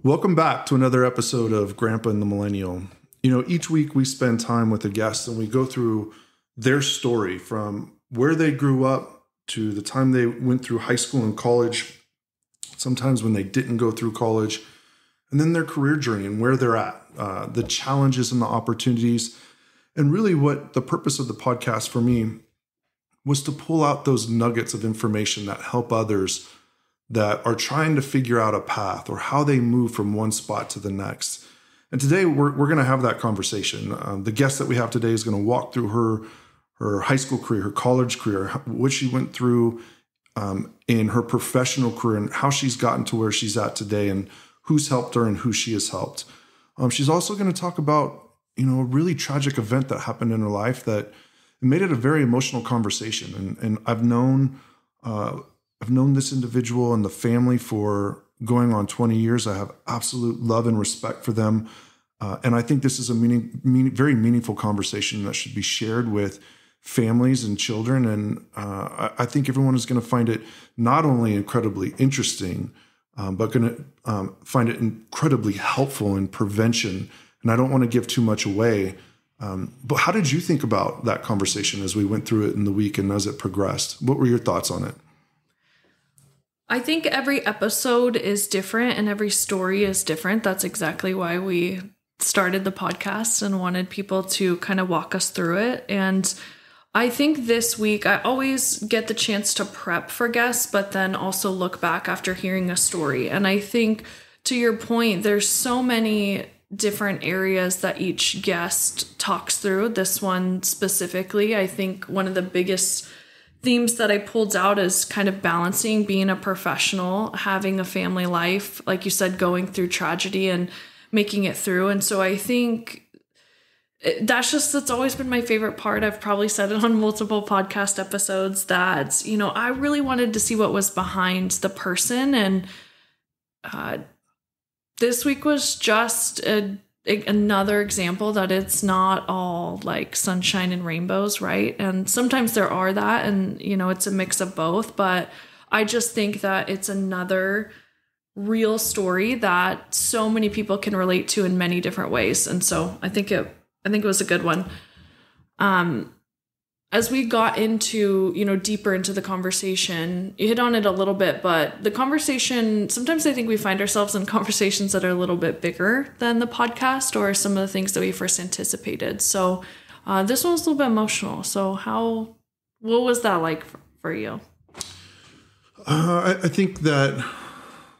Welcome back to another episode of Grandpa and the Millennial. Each week we spend time with a guest and we go through their story from where they grew up to the time they went through high school and college, sometimes when they didn't go through college, and then their career journey and where they're at, the challenges and the opportunities. And really what the purpose of the podcast for me was to pull out those nuggets of information that help others that are trying to figure out a path or how they move from one spot to the next. And today we're going to have that conversation. The guest that we have today is going to walk through her high school career, her college career, what she went through in her professional career and how she's gotten to where she's at today and who's helped her and who she has helped. She's also going to talk about, a really tragic event that happened in her life that made it a very emotional conversation. And I've known this individual and the family for going on 20 years. I have absolute love and respect for them. And I think this is a very meaningful conversation that should be shared with families and children. And I think everyone is going to find it not only incredibly interesting, but going to find it incredibly helpful in prevention. And I don't want to give too much away. But how did you think about that conversation as we went through it in the week and as it progressed? What were your thoughts on it? I think every episode is different and every story is different. That's exactly why we started the podcast and wanted people to kind of walk us through it. And I think this week I always get the chance to prep for guests, but then also look back after hearing a story. And I think to your point, there's so many different areas that each guest talks through. This one specifically, I think one of the biggest themes that I pulled out is kind of balancing being a professional, having a family life, like you said, going through tragedy and making it through. And so I think that's always been my favorite part. I've probably said it on multiple podcast episodes that, I really wanted to see what was behind the person. And this week was just another example that it's not all like sunshine and rainbows, right? And sometimes there are that, and it's a mix of both, but I just think that it's another real story that so many people can relate to in many different ways. And so I think it was a good one. As we got into, deeper into the conversation, you hit on it a little bit, but the conversation, sometimes I think we find ourselves in conversations that are a little bit bigger than the podcast or some of the things that we first anticipated. So this one was a little bit emotional. So what was that like for you? I think that,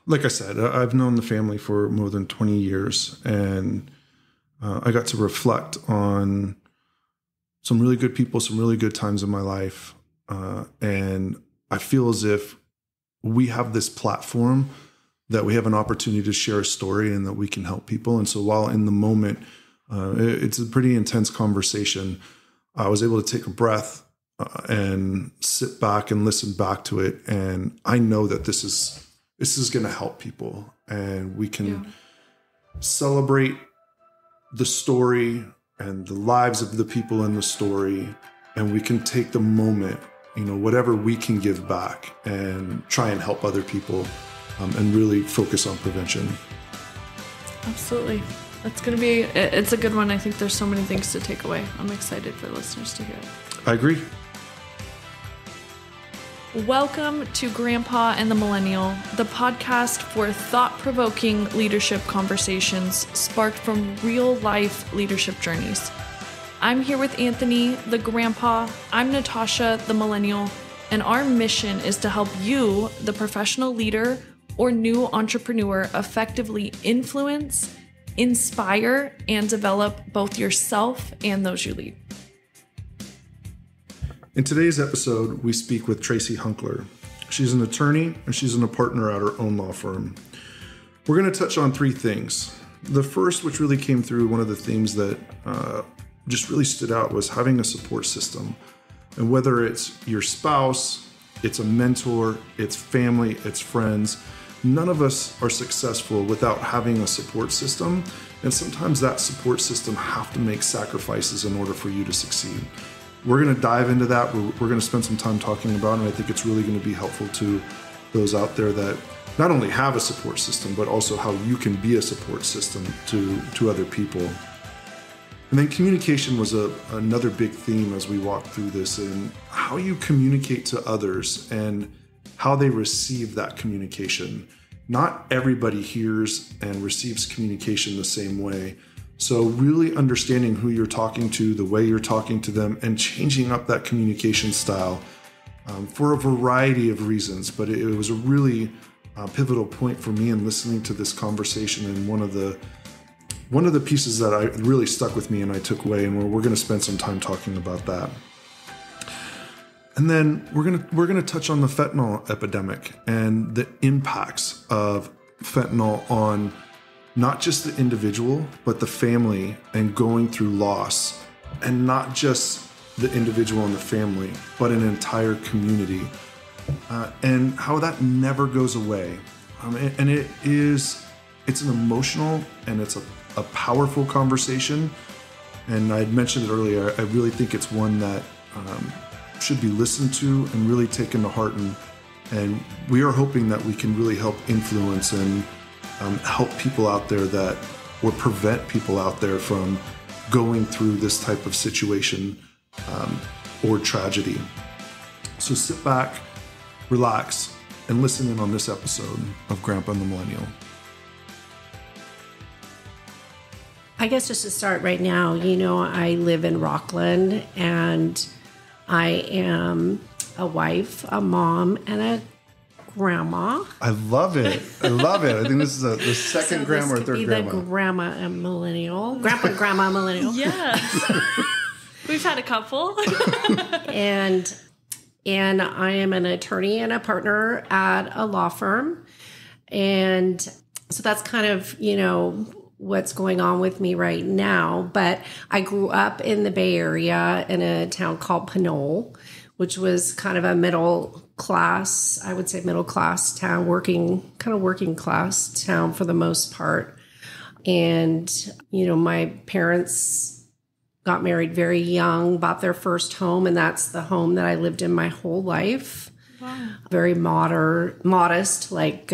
like I said, I've known the family for more than 20 years, and I got to reflect on some really good people, some really good times in my life. And I feel as if we have this platform that we have an opportunity to share a story and that we can help people. And so while in the moment, it's a pretty intense conversation, I was able to take a breath and sit back and listen back to it. And I know that this is going to help people, and we can celebrate the story and the lives of the people in the story, and we can take the moment, whatever we can give back and try and help other people and really focus on prevention. Absolutely. It's a good one. I think there's so many things to take away. I'm excited for listeners to hear it. I agree. Welcome to Grandpa and the Millennial, the podcast for thought-provoking leadership conversations sparked from real-life leadership journeys. I'm here with Anthony, the Grandpa. I'm Natasha, the Millennial, and our mission is to help you, the professional leader or new entrepreneur, effectively influence, inspire, and develop both yourself and those you lead. In today's episode, we speak with Tracy Hunckler. She's an attorney and she's a partner at her own law firm. We're going to touch on three things. The first, which really came through, one of the themes that just really stood out, was having a support system. And whether it's your spouse, it's a mentor, it's family, it's friends, none of us are successful without having a support system. And sometimes that support system have to make sacrifices in order for you to succeed. We're going to dive into that. We're going to spend some time talking about it, and I think it's really going to be helpful to those out there that not only have a support system, but also how you can be a support system to other people. And then communication was another big theme as we walked through this, and how you communicate to others and how they receive that communication. Not everybody hears and receives communication the same way. So really understanding who you're talking to, the way you're talking to them, and changing up that communication style for a variety of reasons. But it was a really pivotal point for me in listening to this conversation, and one of the pieces that I really stuck with me and I took away, and we're going to spend some time talking about that. And then we're gonna touch on the fentanyl epidemic and the impacts of fentanyl on not just the individual, but the family, and going through loss, and not just the individual and the family, but an entire community, and how that never goes away. And it's an emotional and it's a powerful conversation. And I had mentioned it earlier, I really think it's one that should be listened to and really taken to heart. And we are hoping that we can really help influence and help people out there or prevent people out there from going through this type of situation or tragedy. So sit back, relax, and listen in on this episode of Grandpa the Millennial. I guess just to start right now, I live in Rockland, and I am a wife, a mom, and a grandma. I love it. I think this is the second grandma or third grandma. The grandma and millennial. Grandpa and grandma millennial. Yes. We've had a couple. And I am an attorney and a partner at a law firm. And so that's kind of, what's going on with me right now. But I grew up in the Bay Area in a town called Pinole, which was kind of a middle class town, working class town for the most part. And, my parents got married very young, bought their first home, and that's the home that I lived in my whole life. Wow. Very modest, like,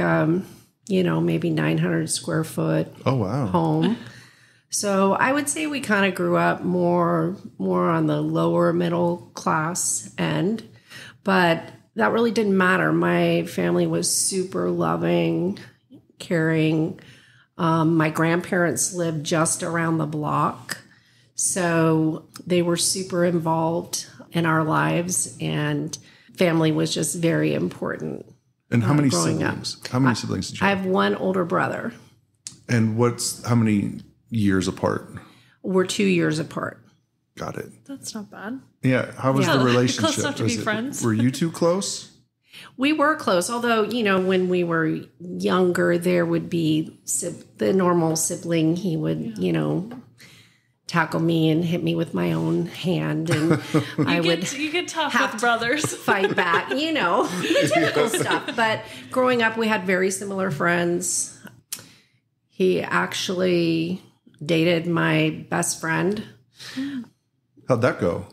maybe 900 square foot home. So I would say we kind of grew up more on the lower middle class end, but that really didn't matter. My family was super loving, caring. My grandparents lived just around the block, so they were super involved in our lives, and family was just very important. And how many siblings? How many siblings did you have? I have one older brother. And how many years apart? We're 2 years apart. Got it. That's not bad. Yeah. How was the relationship? Close enough to be friends. Were you two close? We were close, although, when we were younger, there would be the normal sibling. He would, tackle me and hit me with my own hand, and you get tough with brothers. Fight back, the typical stuff. But growing up, we had very similar friends. He actually dated my best friend. How'd that go?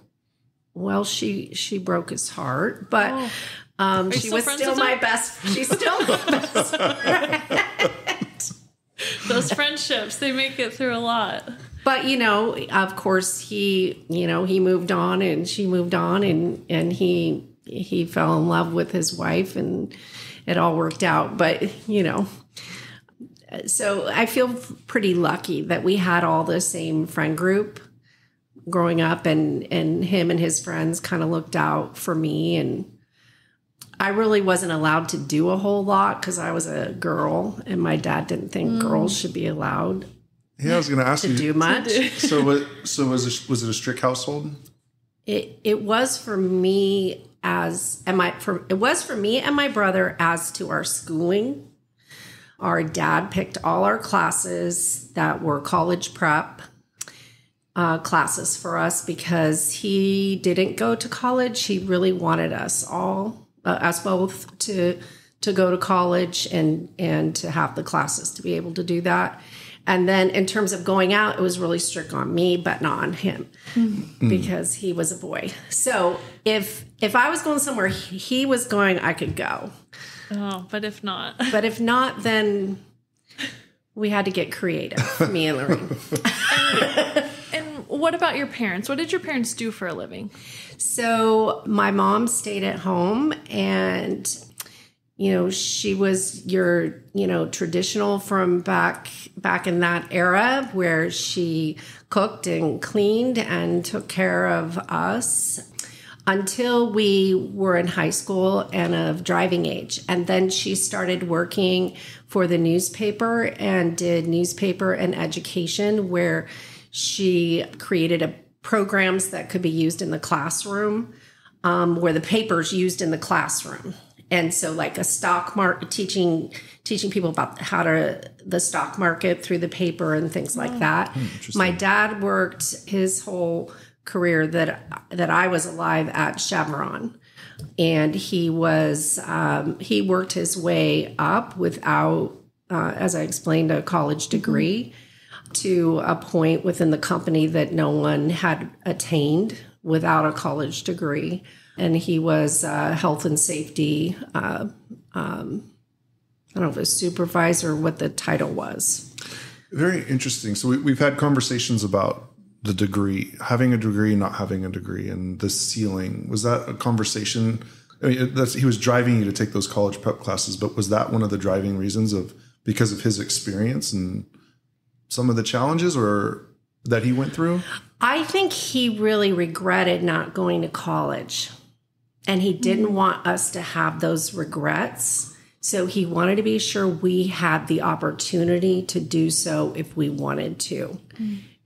Well, she broke his heart, but she was still my best. She's still my best friend. Those friendships, they make it through a lot. But, of course, he moved on, and she moved on, and he fell in love with his wife, and it all worked out. But, so I feel pretty lucky that we had all the same friend group growing up, and him and his friends kind of looked out for me. And I really wasn't allowed to do a whole lot because I was a girl, and my dad didn't think girls should be allowed. Yeah, I was going to ask you to do much. So was it a strict household? It was for me it was for me and my brother as to our schooling. Our dad picked all our classes that were college prep classes for us because he didn't go to college. He really wanted us both to go to college and to have the classes to be able to do that. And then in terms of going out, it was really strict on me, but not on him because he was a boy. So if I was going somewhere he was going, I could go. Oh, but if not. But if not, then we had to get creative, me and Lorraine. And what about your parents? What did your parents do for a living? So my mom stayed at home, and she was your, traditional from back in that era, where she cooked and cleaned and took care of us until we were in high school and of driving age. And then she started working for the newspaper and did newspaper and education, where she created programs that could be used in the classroom, where the paper's used in the classroom. And so like a stock market, teaching people about the stock market through the paper and things like that. My dad worked his whole career that I was alive at Chevron. And he worked his way up without, as I explained, a college degree, to a point within the company that no one had attained without a college degree. And he was health and safety, I don't know if it was supervisor, what the title was. Very interesting. So we've had conversations about the degree, having a degree, not having a degree, and the ceiling. Was that a conversation? I mean, he was driving you to take those college prep classes, but was that one of the driving reasons because of his experience and some of the challenges or that he went through? I think he really regretted not going to college, and he didn't want us to have those regrets. So he wanted to be sure we had the opportunity to do so if we wanted to.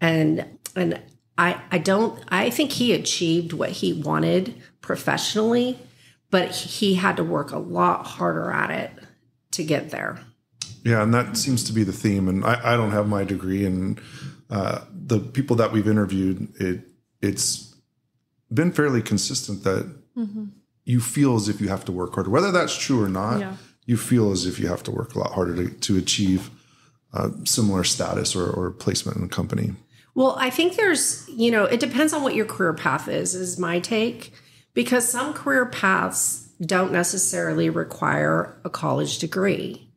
And I think he achieved what he wanted professionally, but he had to work a lot harder at it to get there. Yeah, and that seems to be the theme. And I don't have my degree, and the people that we've interviewed, it's been fairly consistent that you feel as if you have to work harder. Whether that's true or not, you feel as if you have to work a lot harder to achieve similar status or placement in a company. Well, I think there's, it depends on what your career path is my take, because some career paths don't necessarily require a college degree.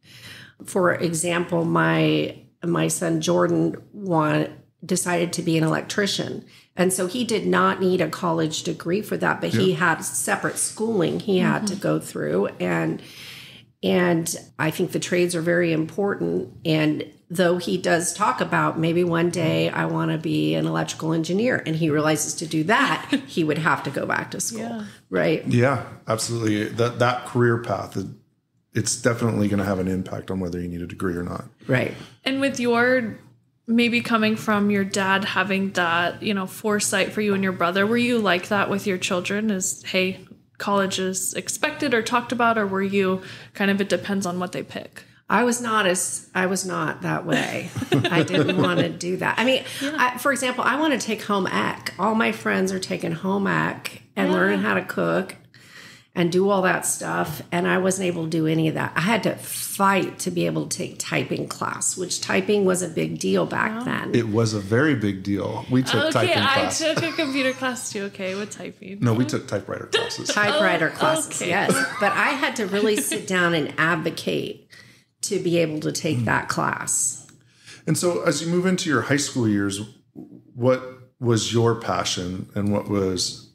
For example, my son Jordan decided to be an electrician. And so he did not need a college degree for that, but he had separate schooling he had to go through. And I think the trades are very important. And though he does talk about maybe one day I want to be an electrical engineer, and he realizes to do that, he would have to go back to school. Right. Yeah, absolutely. That career path, it's definitely going to have an impact on whether you need a degree or not. Right. And with your maybe coming from your dad having that, foresight for you and your brother, were you like that with your children? Is, hey, college is expected or talked about, or were you kind of, it depends on what they pick? I was not that way. I didn't want to do that. I mean, for example, I want to take home ec. All my friends are taking home ec and learning how to cook and do all that stuff. And I wasn't able to do any of that. I had to fight to be able to take typing class, which typing was a big deal back then. It was a very big deal. We took typing class. I took a computer class too. Okay, with typing. No, we took typewriter classes. Typewriter classes, yes. But I had to really sit down and advocate to be able to take that class. And so as you move into your high school years, what was your passion and what was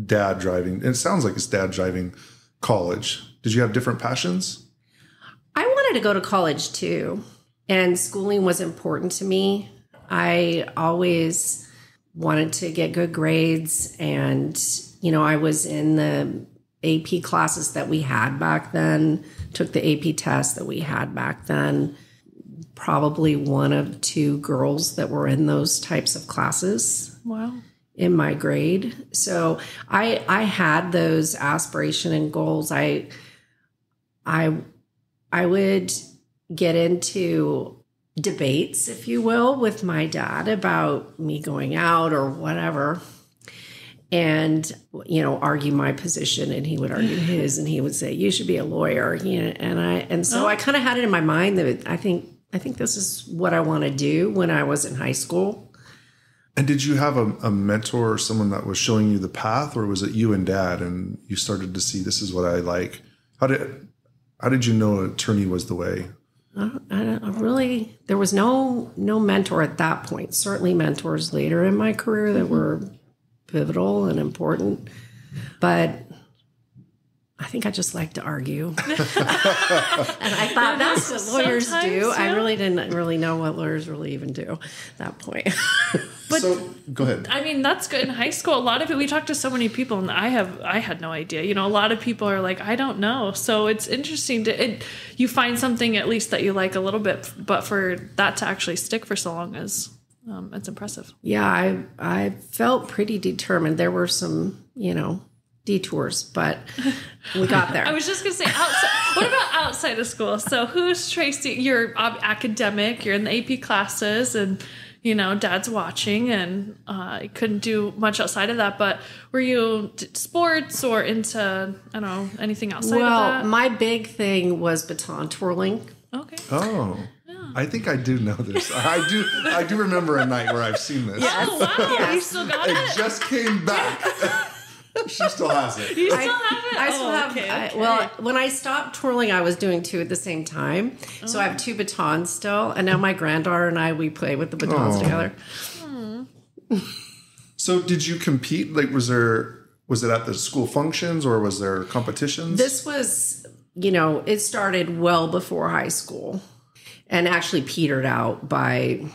dad driving? And it sounds like it's dad driving college. Did you have different passions? I wanted to go to college too. And schooling was important to me. I always wanted to get good grades. And, I was in the AP classes that we had back then, took the AP test that we had back then. Probably one of two girls that were in those types of classes. Wow. In my grade. So I had those aspiration and goals. I would get into debates, if you will, with my dad about me going out or whatever, and argue my position, and he would argue his, and he would say, you should be a lawyer, and so I kind of had it in my mind that I think this is what I want to do when I was in high school. And did you have a mentor or someone that was showing you the path, or was it you and dad and you started to see this is what I like? How did you know attorney was the way? I don't really, there was no mentor at that point. Certainly mentors later in my career that were pivotal and important. But I think I just like to argue. And I thought that's what lawyers do. I really didn't really know what lawyers really even do at that point. But so go ahead. I mean, that's good. In high school, a lot of it, we talked to so many people, and I had no idea. You know, a lot of people are like, I don't know. So it's interesting you find something at least that you like a little bit, but for that to actually stick for so long is it's impressive. Yeah, I felt pretty determined. There were some, detours, but we got there. I was just going to say, what about outside of school? So who's Tracy? You're academic, you're in the AP classes, and, dad's watching, and I couldn't do much outside of that, but were you sports or into, I don't know, anything outside of that? Well, my big thing was baton twirling. Okay. Oh. Yeah. I think I do know this. I do remember a night where I've seen this. Yes. Oh, wow. Yes. You still got it? It just came back. She still has it. You still have it? I still have okay. Well, when I stopped twirling, I was doing 2 at the same time. Oh. So I have 2 batons still. And now my granddaughter and we play with the batons together. So did you compete? Like, was it at the school functions or was there competitions? This was, it started well before high school and actually petered out by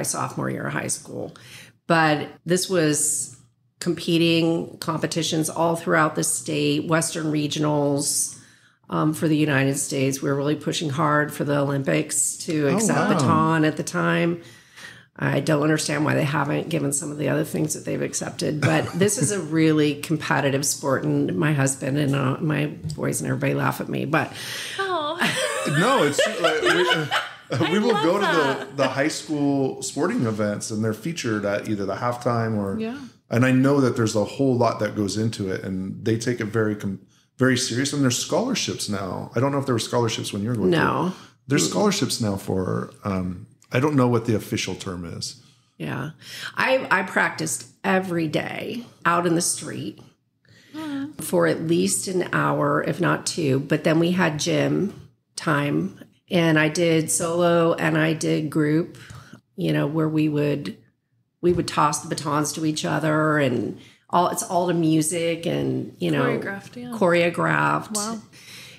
sophomore year of high school. But this was competing competitions all throughout the state, Western regionals for the United States. We were really pushing hard for the Olympics to accept baton at the time. I don't understand why they haven't, given some of the other things that they've accepted. But this is a really competitive sport, and my husband and my boys and everybody laugh at me. But no, it's we will go to the high school sporting events, and they're featured at either the halftime or. Yeah. And I know that there's a whole lot that goes into it, and they take it very, very serious. And there's scholarships now. I don't know if there were scholarships when you were going. No, there's scholarships now for. I don't know what the official term is. Yeah, I practiced every day out in the street for at least an hour, if not 2. But then we had gym time, and I did solo and I did group. Where we would toss the batons to each other, and it's all to music and, choreographed. Wow.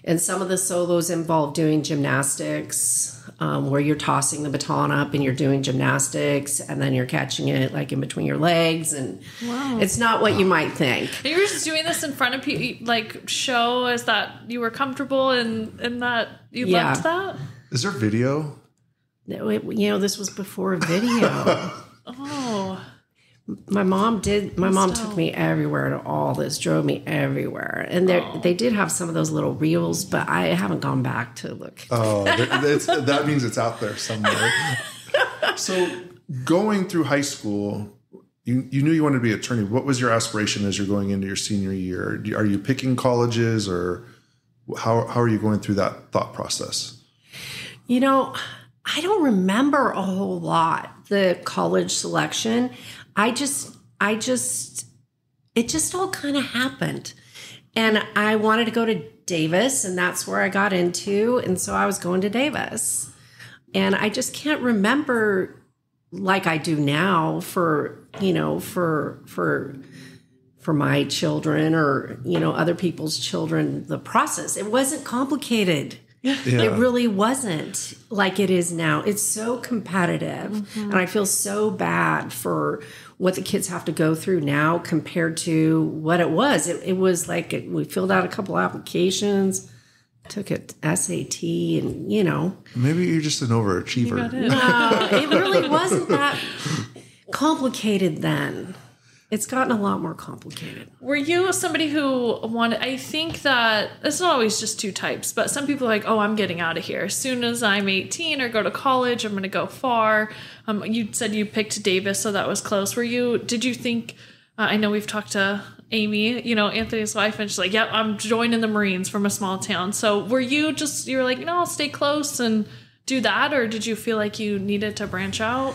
And some of the solos involve doing gymnastics, where you're tossing the baton up and you're doing gymnastics, and then you're catching it like in between your legs. And it's not what you might think. And you were just doing this in front of people, like show as that you were comfortable and that you loved that? Is there video? No, this was before video. Oh, my mom took me everywhere to all this, drove me everywhere. And they did have some of those little reels, but I haven't gone back to look. Oh, that means it's out there somewhere. So going through high school, you knew you wanted to be an attorney. What was your aspiration as you're going into your senior year? Are you picking colleges, or how are you going through that thought process? I don't remember a whole lot, the college selection. It just all kind of happened. And I wanted to go to Davis, and that's where I got into. And so I was going to Davis. And I just can't remember like I do now for my children or, other people's children, the process. It wasn't complicated. Yeah. It really wasn't like it is now. It's so competitive. Mm-hmm. And I feel so bad for what the kids have to go through now compared to what it was. It was like we filled out a couple applications, took an SAT, and, Maybe you're just an overachiever. No, it really wasn't that complicated then. It's gotten a lot more complicated. Were you somebody who wanted, I think that it's not always just 2 types, but some people are like, oh, I'm getting out of here. As soon as I'm 18 or go to college, I'm going to go far. You said you picked Davis, so that was close. Did you think, I know we've talked to Amy, Anthony's wife, and she's like, yep, I'm joining the Marines from a small town. So were you were like, no, I'll stay close and do that? Or did you feel like you needed to branch out?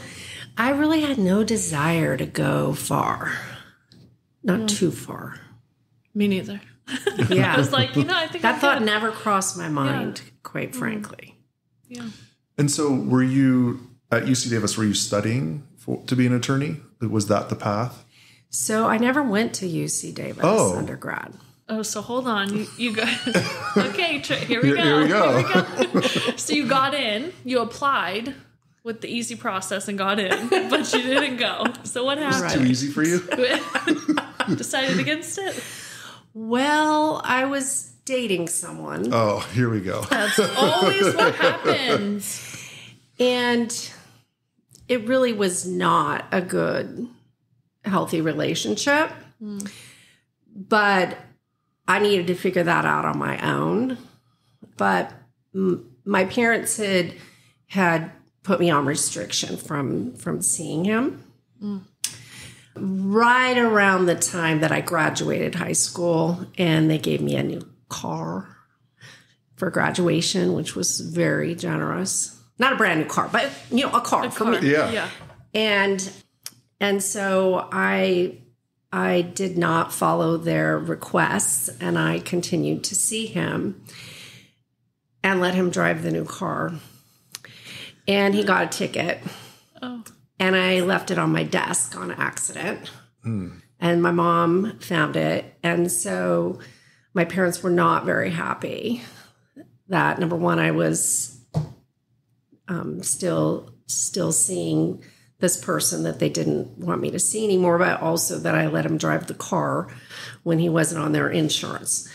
I really had no desire to go far. Not too far. Me neither. Yeah. I was like, I think that thought never crossed my mind, quite frankly. Yeah. And so were you at UC Davis, were you studying to be an attorney? Was that the path? So I never went to UC Davis undergrad. Oh, so hold on. You got okay. Here we go. Here we go. So you got in. You applied with the easy process and got in, but you didn't go. So what happened? It's too easy for you. Decided against it. Well, I was dating someone. Oh, here we go. That's always what happens. And it really was not a good, healthy relationship. But I needed to figure that out on my own. But my parents had put me on restriction from seeing him. Right around the time that I graduated high school, and they gave me a new car for graduation, which was very generous. Not a brand new car, but a car for me. Yeah. And so I did not follow their requests, and I continued to see him and let him drive the new car. And he got a ticket. Oh. And I left it on my desk on accident. And my mom found it. And so my parents were not very happy that, number one, I was still seeing this person that they didn't want me to see anymore, but also that I let him drive the car when he wasn't on their insurance.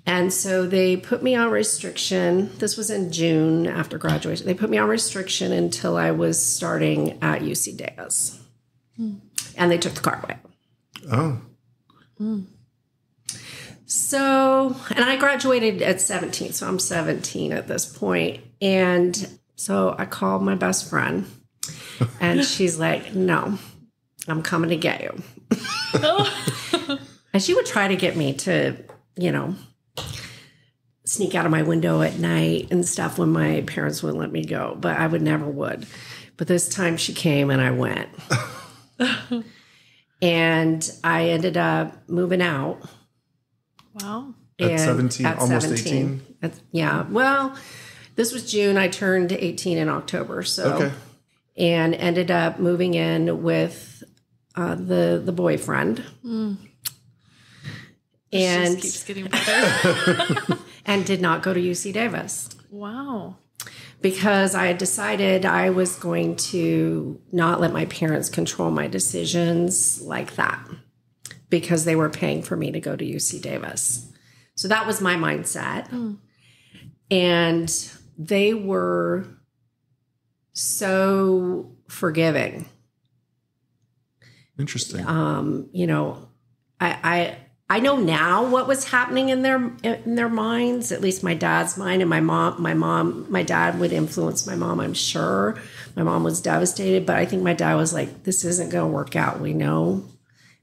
And so they put me on restriction. This was in June after graduation. They put me on restriction until I was starting at UC Davis. And they took the car away. Oh. So, and I graduated at 17, so I'm 17 at this point. And so I called my best friend, and she's like, no, I'm coming to get you. And she would try to get me to, sneak out of my window at night and stuff when my parents wouldn't let me go, but I never would. But this time she came and I went. And I ended up moving out. Wow. At 17, almost 18? Yeah. Well, this was June. I turned 18 in October. So, okay. And ended up moving in with the boyfriend. And just keeps getting better. And did not go to UC Davis. Wow. Because I had decided I was going to not let my parents control my decisions like that, because they were paying for me to go to UC Davis. So that was my mindset. And they were so forgiving. Interesting. I know now what was happening in their minds, at least my dad's mind, and my dad would influence my mom, I'm sure. My mom was devastated, but I think my dad was like, this isn't going to work out. We know.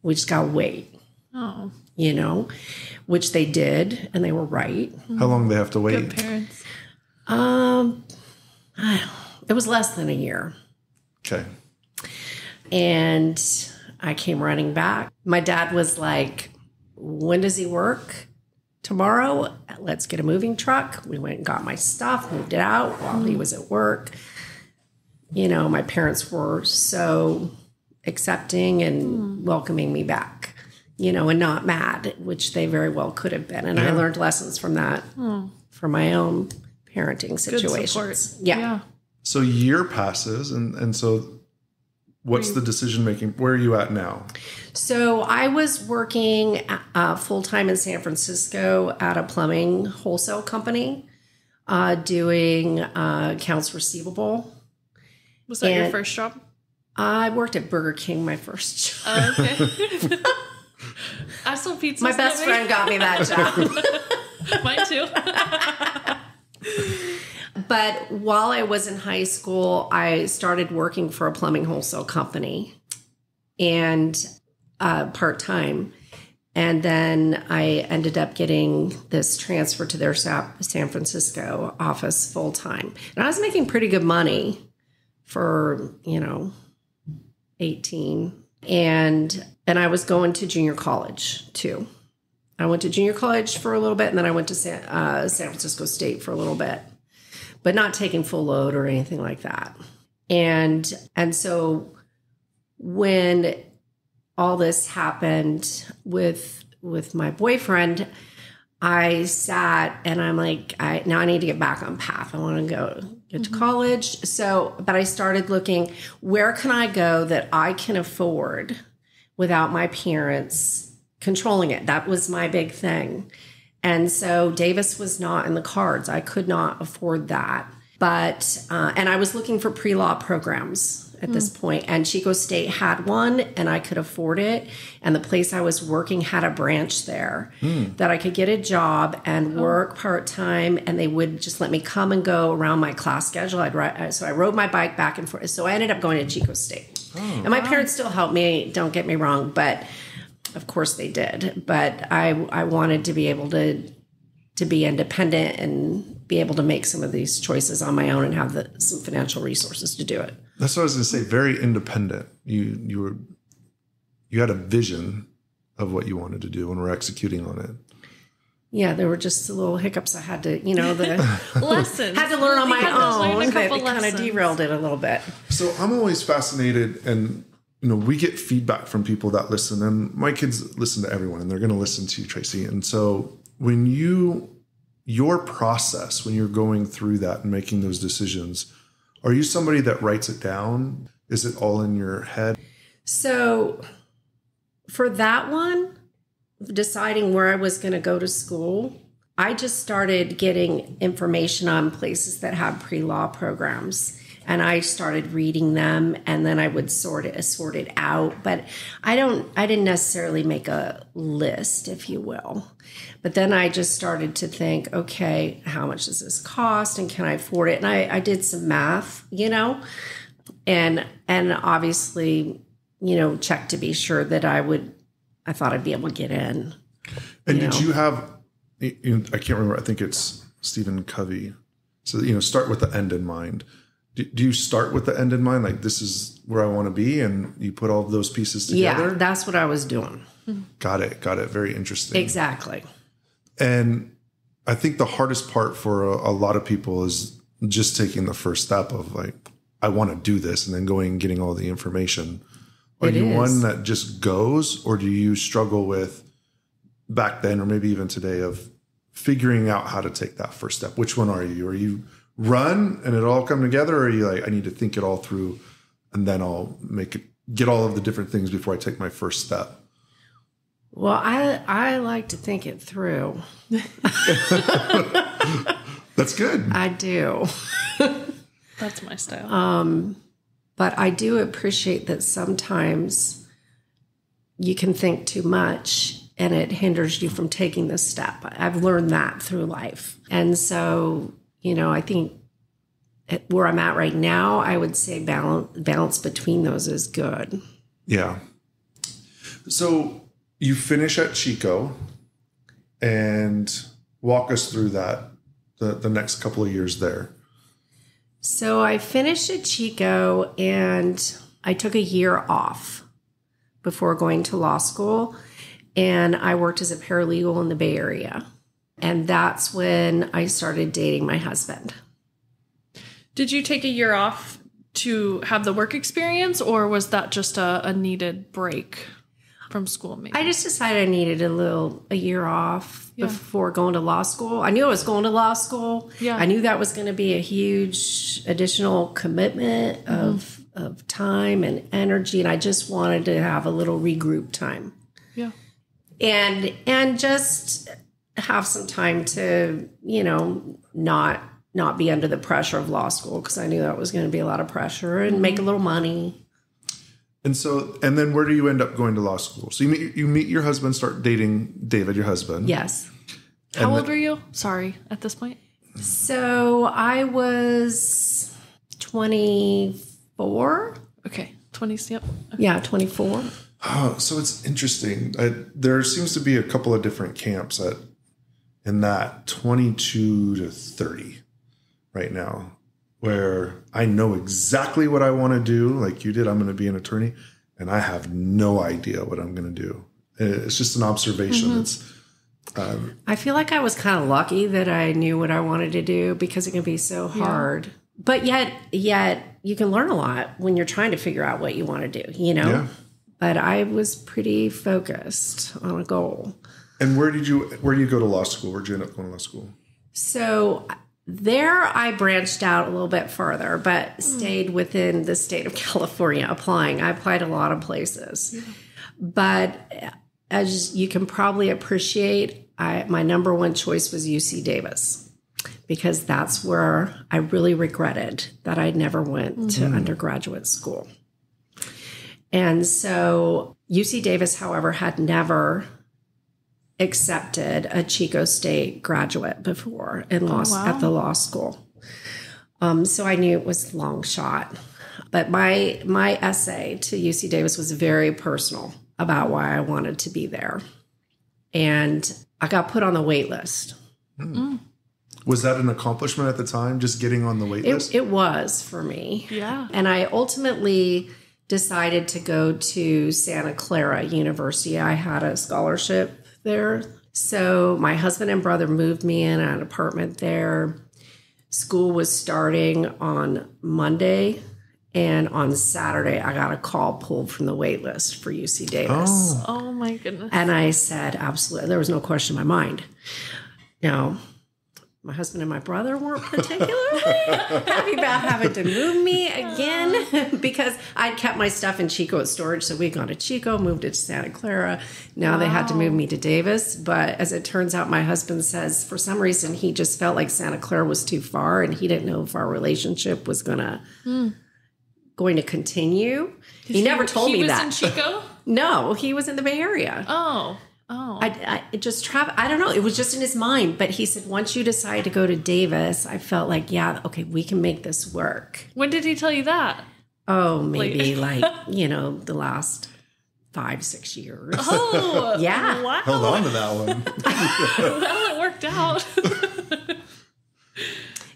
We just got to wait. Oh. Which they did, and they were right. How long do they have to wait? Good parents. It was less than a year. Okay. And I came running back. My dad was like, when does he work? Tomorrow? Let's get a moving truck. We went and got my stuff, moved it out while he was at work. My parents were so accepting and welcoming me back, and not mad, which they very well could have been. And I learned lessons from that, from my own parenting situations. Yeah. So a year passes, and so what's the decision making? Where are you at now? So I was working full-time in San Francisco at a plumbing wholesale company, doing accounts receivable. Was that your first job? I worked at Burger King my first job. Okay. I sold pizza. My best friend got me that job. Mine too. But while I was in high school, I started working for a plumbing wholesale company, and part-time. And then I ended up getting this transfer to their San Francisco office full-time. And I was making pretty good money for, 18. And I was going to junior college too. I went to junior college for a little bit, and then I went to San Francisco State for a little bit, but not taking full load or anything like that. And so when all this happened with my boyfriend, I sat and I'm like, now I need to get back on path. I want to get to college. So, but I started looking, where can I go that I can afford without my parents controlling it? That was my big thing. And so Davis was not in the cards. I could not afford that. But, and I was looking for pre-law programs at this point, and Chico State had one, and I could afford it. And the place I was working had a branch there that I could get a job and work part-time, and they would just let me come and go around my class schedule. So I rode my bike back and forth. So I ended up going to Chico State. And my parents still helped me, don't get me wrong, but of course they did. But I wanted to be able to be independent and be able to make some of these choices on my own and have some financial resources to do it. That's what I was going to say. Very independent. You had a vision of what you wanted to do and were executing on it. Yeah, there were just the little hiccups I had to, the lessons. Had to learn on my own that kind of derailed it a little bit. So I'm always fascinated, and we get feedback from people that listen, and my kids listen to everyone, and they're going to listen to you, Tracy. And so when your process, when you're going through that and making those decisions, are you somebody that writes it down? Is it all in your head? So for that one, deciding where I was going to go to school, I just started getting information on places that have pre-law programs. And I started reading them, and then I would sort it out. But I didn't necessarily make a list, if you will. But then I just started to think, okay, how much does this cost, and can I afford it? And I did some math, and obviously, check to be sure that I thought I'd be able to get in. And did you have? I can't remember. I think it's Stephen Covey. So start with the end in mind. Do you start with the end in mind? Like, this is where I want to be, and you put all of those pieces together? Yeah, that's what I was doing. Got it. Very interesting. Exactly. And I think the hardest part for a lot of people is just taking the first step of like, I want to do this, and then going and getting all the information. Are you one that just goes, or do you struggle with back then, or maybe even today, of figuring out how to take that first step? Which one are you? Are you run and it all come together, or are you like, I need to think it all through and then I'll get all of the different things before I take my first step? Well, I like to think it through. That's good. I do. That's my style. But I do appreciate that sometimes you can think too much and it hinders you from taking this step. I've learned that through life. And so, I think where I'm at right now, I would say balance between those is good. Yeah. So you finish at Chico, and walk us through that, the next couple of years there. So I finished at Chico, and I took a year off before going to law school, and I worked as a paralegal in the Bay Area. And that's when I started dating my husband. Did you take a year off to have the work experience, or was that just a needed break from school? Maybe I just decided I needed a year off before going to law school. I knew I was going to law school. Yeah. I knew that was going to be a huge additional commitment of time and energy, and I just wanted to have a little regroup time. Yeah. And just have some time to, not be under the pressure of law school, because I knew that was going to be a lot of pressure, and make a little money. And then where do you end up going to law school? So you meet your husband, start dating David, your husband. Yes. How old were you? Sorry, at this point? So I was 24. Okay, 20s, yep. Okay. Yeah, 24. Oh, so it's interesting. There seems to be a couple of different camps in that 22 to 30 right now, where I know exactly what I want to do, like you did. I'm going to be an attorney, and I have no idea what I'm going to do. It's just an observation. I feel like I was kind of lucky that I knew what I wanted to do because it can be so hard. Yeah. But yet you can learn a lot when you're trying to figure out what you want to do, Yeah. But I was pretty focused on a goal. And where do you go to law school? Where did you end up going to law school? So there I branched out a little bit further, but stayed within the state of California applying. I applied a lot of places. Yeah. But as you can probably appreciate, my number one choice was UC Davis, because that's where I really regretted that I never went to undergraduate school. And so UC Davis, however, had never accepted a Chico State graduate before at the law school. So I knew it was a long shot. But my essay to UC Davis was very personal about why I wanted to be there. And I got put on the wait list. Was that an accomplishment at the time, just getting on the wait list? It was for me. Yeah. And I ultimately decided to go to Santa Clara University. I had a scholarship there. So my husband and brother moved me in an apartment there. School was starting on Monday. And on Saturday, I got a call pulled from the wait list for UC Davis. Oh my goodness. And I said, absolutely. There was no question in my mind. Now, my husband and my brother weren't particularly happy about having to move me again because I'd kept my stuff in Chico at storage. So we'd gone to Chico, moved it to Santa Clara. Now they had to move me to Davis. But as it turns out, my husband says for some reason he just felt like Santa Clara was too far and he didn't know if our relationship was going to continue. He never told me that. He was in Chico? No, he was in the Bay Area. Oh. I don't know. It was just in his mind. But he said, once you decide to go to Davis, I felt like, yeah, okay, we can make this work. When did he tell you that? Oh, maybe the last 5-6 years. Oh, yeah. Wow. Hold on to that one. Well, it worked out.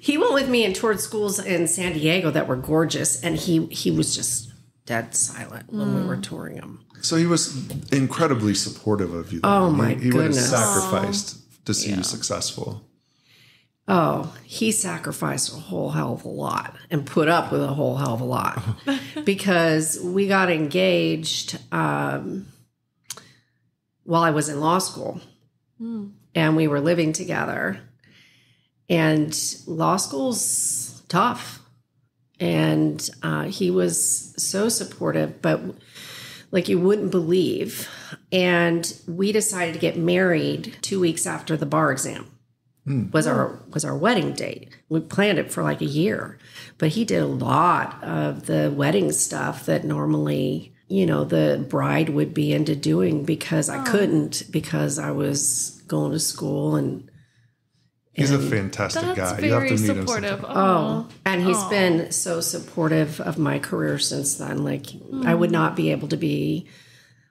He went with me and toured schools in San Diego that were gorgeous. And he was just dead silent when we were touring them. So he was incredibly supportive of you. Oh, my goodness. He would have sacrificed to see you successful. Oh, he sacrificed a whole hell of a lot and put up with a whole hell of a lot because we got engaged while I was in law school and we were living together. And law school's tough. And he was so supportive, but like you wouldn't believe. And we decided to get married 2 weeks after the bar exam was our wedding date. We planned it for like a year, but he did a lot of the wedding stuff that normally, the bride would be into doing because I couldn't because I was going to school and he's a fantastic guy. You have to meet him sometime. Oh, and he's been so supportive of my career since then. Like, I would not be able to be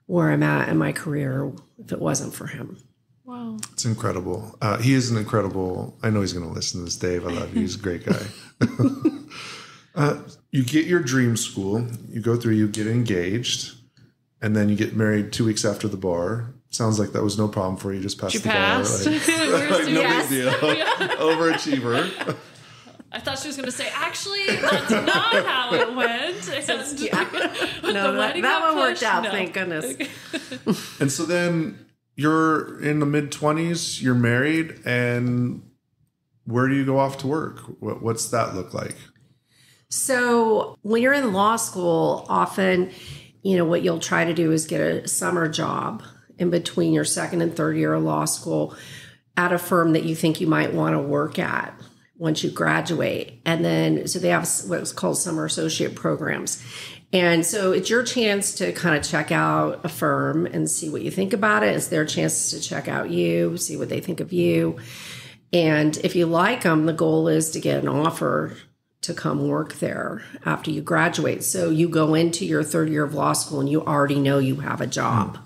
where I'm at in my career if it wasn't for him. Wow. It's incredible. He is an incredible, I know he's going to listen to this, Dave. I love you. He's a great guy. You get your dream school. You go through, you get engaged, and then you get married 2 weeks after the bar. Sounds like that was no problem for you. Just passed the bar. Like no big deal. Overachiever. I thought she was going to say, actually, that's not how it went. That one worked out, thank goodness. And so then you're in the mid-20s, you're married, and where do you go off to work? What's that look like? So when you're in law school, often, what you'll try to do is get a summer job in between your second and third year of law school at a firm that you think you might want to work at once you graduate. And then, so they have what's called summer associate programs. And so it's your chance to kind of check out a firm and see what you think about it. It's their chance to check out you, see what they think of you. And if you like them, the goal is to get an offer to come work there after you graduate. So you go into your third year of law school and you already know you have a job.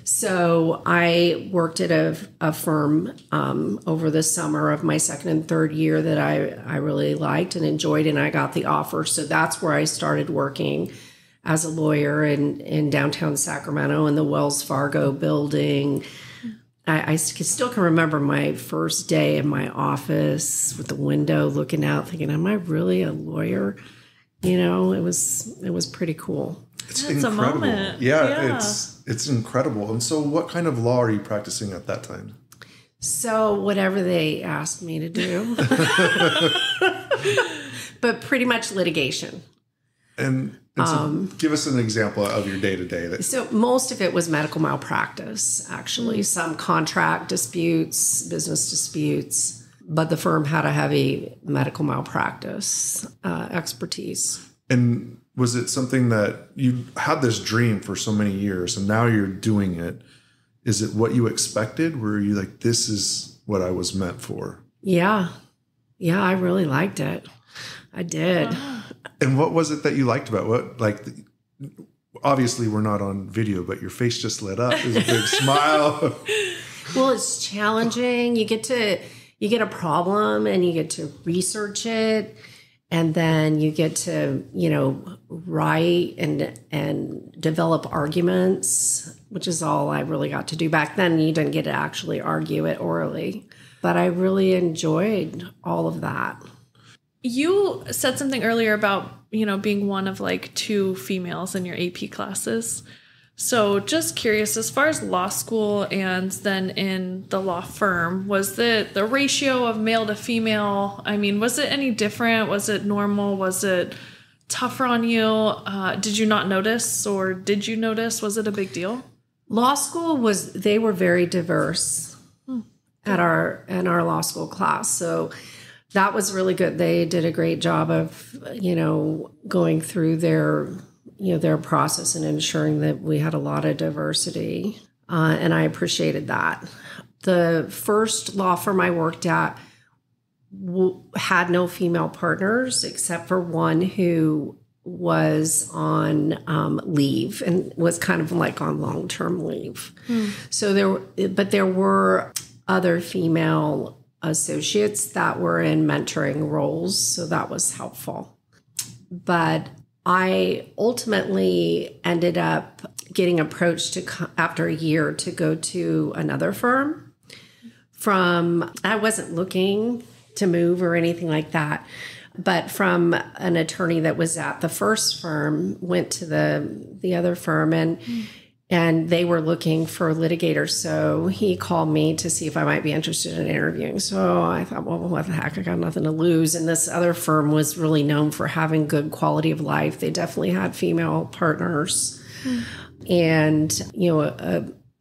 So I worked at a firm over the summer of my second and third year that I really liked and enjoyed, and I got the offer. So that's where I started working as a lawyer in downtown Sacramento in the Wells Fargo building. I still can remember my first day in my office with the window looking out, thinking, am I really a lawyer? You know, it was pretty cool. It's That's incredible. a moment. Yeah, it's incredible. And so what kind of law are you practicing at that time? So whatever they asked me to do. But pretty much litigation. And so give us an example of your day-to-day. So most of it was medical malpractice, actually. Some contract disputes, business disputes. But the firm had a heavy medical malpractice expertise. And was it something that you had this dream for so many years and now you're doing it? Is it what you expected? Were you like, this is what I was meant for? Yeah. Yeah, I really liked it. I did. And what was it that you liked about what, like, obviously we're not on video, but your face just lit up. There's a big smile. Well, it's challenging. You get a problem and you get to research it. And then you get to, write and develop arguments, which is all I really got to do. Back then, you didn't get to actually argue it orally. But I really enjoyed all of that. You said something earlier about, being one of like 2 females in your AP classes. So just curious, as far as law school and then in the law firm, was the ratio of male to female, I mean, was it any different? Was it normal? Was it tougher on you? Did you not notice, or did you notice? Was it a big deal? Law school they were very diverse at our law school class. So that was really good. They did a great job of, going through their process and ensuring that we had a lot of diversity. And I appreciated that. The first law firm I worked at had no female partners except for one who was on leave and was kind of like on long-term leave. So there were other female associates that were in mentoring roles, so that was helpful. But I ultimately ended up getting approached after a year to go to another firm. I wasn't looking to move or anything like that, but from an attorney that was at the first firm, went to the other firm, and they were looking for litigators. So he called me to see if I might be interested in interviewing. So I thought, well, what the heck? I got nothing to lose. And this other firm was really known for having good quality of life. They definitely had female partners and,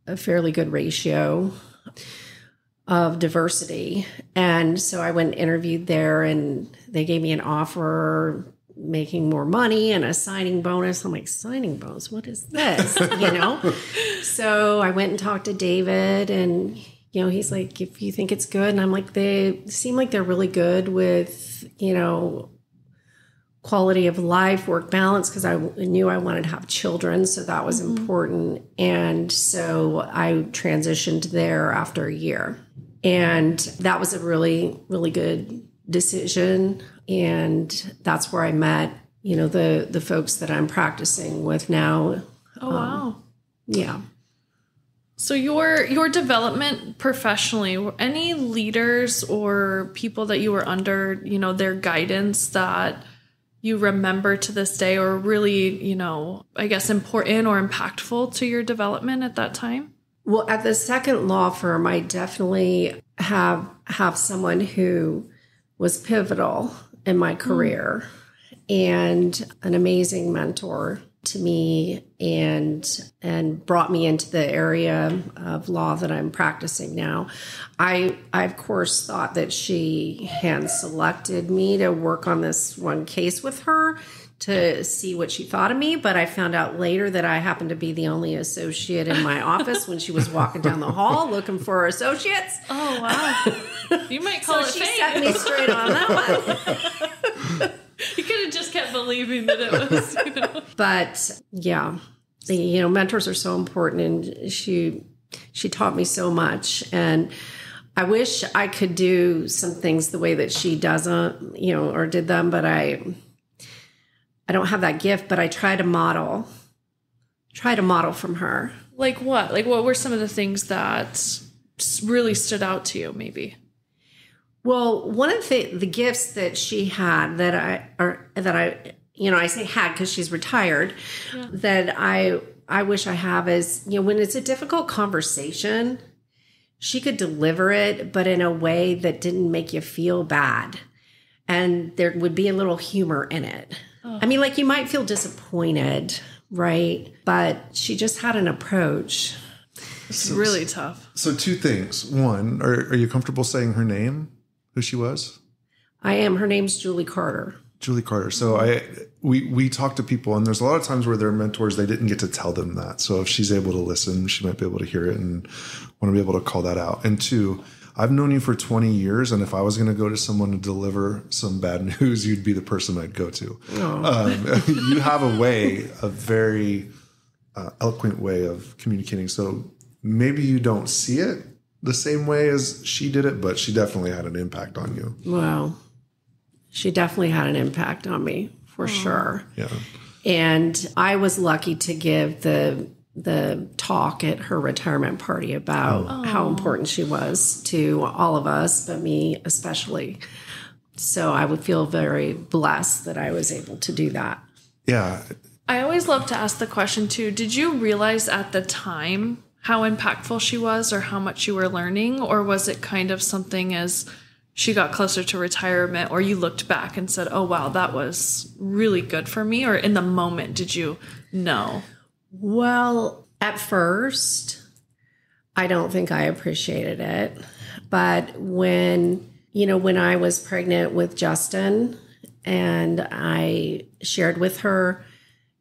a fairly good ratio of diversity. And so I went and interviewed there, and they gave me an offer making more money and a signing bonus. I'm like, signing bonus? What is this? So I went and talked to David, and, he's like, if you think it's good. And I'm like, they seem like they're really good with, quality of life, work balance, because I knew I wanted to have children. So that was important. And so I transitioned there after a year. And that was a really, really good decision. And that's where I met, the folks that I'm practicing with now. Oh, wow. Yeah. So your development professionally, were any leaders or people that you were under, their guidance that you remember to this day, or really, I guess important or impactful to your development at that time? Well, at the second law firm, I definitely have someone who was pivotal in my career and an amazing mentor to me, and brought me into the area of law that I'm practicing now. I of course thought that she hand selected me to work on this one case with her to see what she thought of me, but I found out later that I happened to be the only associate in my office when she was walking down the hall looking for associates. Oh, wow. You might call it she fate. set me straight on that one. You could have just kept believing that it was, But yeah, mentors are so important, and she taught me so much, and I wish I could do some things the way that she doesn't, or did them, but I don't have that gift, but I try to model from her. Like what? Like what were some of the things that really stood out to you, maybe? Well, one of the gifts that she had that I I say had because she's retired, that I wish I have is, when it's a difficult conversation, she could deliver it, but in a way that didn't make you feel bad. And there would be a little humor in it. Oh. I mean, like, you might feel disappointed, right? But she just had an approach. It's really tough. So 2 things. One, are you comfortable saying her name, who she was? I am. Her name's Julie Carter. Julie Carter. So we talk to people, and there's a lot of times where their mentors, they didn't get to tell them that. So if she's able to listen, she might be able to hear it and want to be able to call that out. And 2, I've known you for 20 years, and if I was going to go to someone to deliver some bad news, you'd be the person I'd go to. Oh. You have a very eloquent way of communicating. So maybe you don't see it the same way as she did it, but she definitely had an impact on you. Wow. She definitely had an impact on me, for sure. Yeah. And I was lucky to give the talk at her retirement party about how important she was to all of us, but me especially. So I would feel very blessed that I was able to do that. Yeah. I always love to ask the question too, did you realize at the time how impactful she was or how much you were learning? Or was it kind of something as she got closer to retirement, or you looked back and said, oh, wow, that was really good for me? Or in the moment, did you know? Well, at first, I don't think I appreciated it. But when I was pregnant with Justin and I shared with her,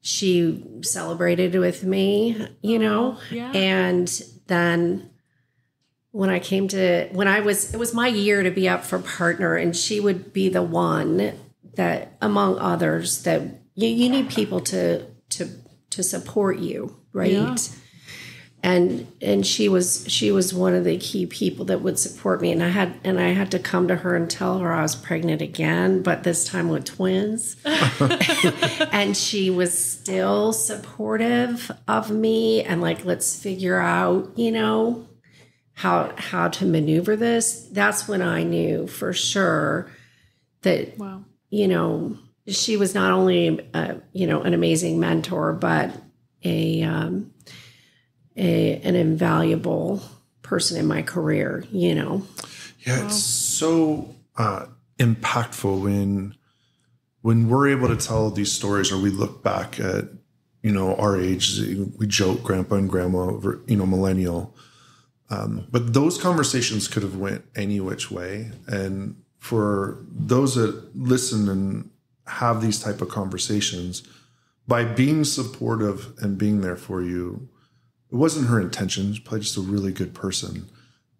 she celebrated with me, and then it was my year to be up for partner, and she would be the one that, among others, that you need people to support you, right? Yeah. And she was one of the key people that would support me, and I had to come to her and tell her I was pregnant again, but this time with twins. And she was still supportive of me, and like, let's figure out, how to maneuver this. That's when I knew for sure that, she was not only, an amazing mentor, but an invaluable person in my career, Yeah, it's so impactful when we're able to tell these stories, or we look back at, our age. We joke, Grandpa and Grandma, millennial. But those conversations could have went any which way. And for those that listen and have these type of conversations, by being supportive and being there for you, it wasn't her intention. She's probably just a really good person,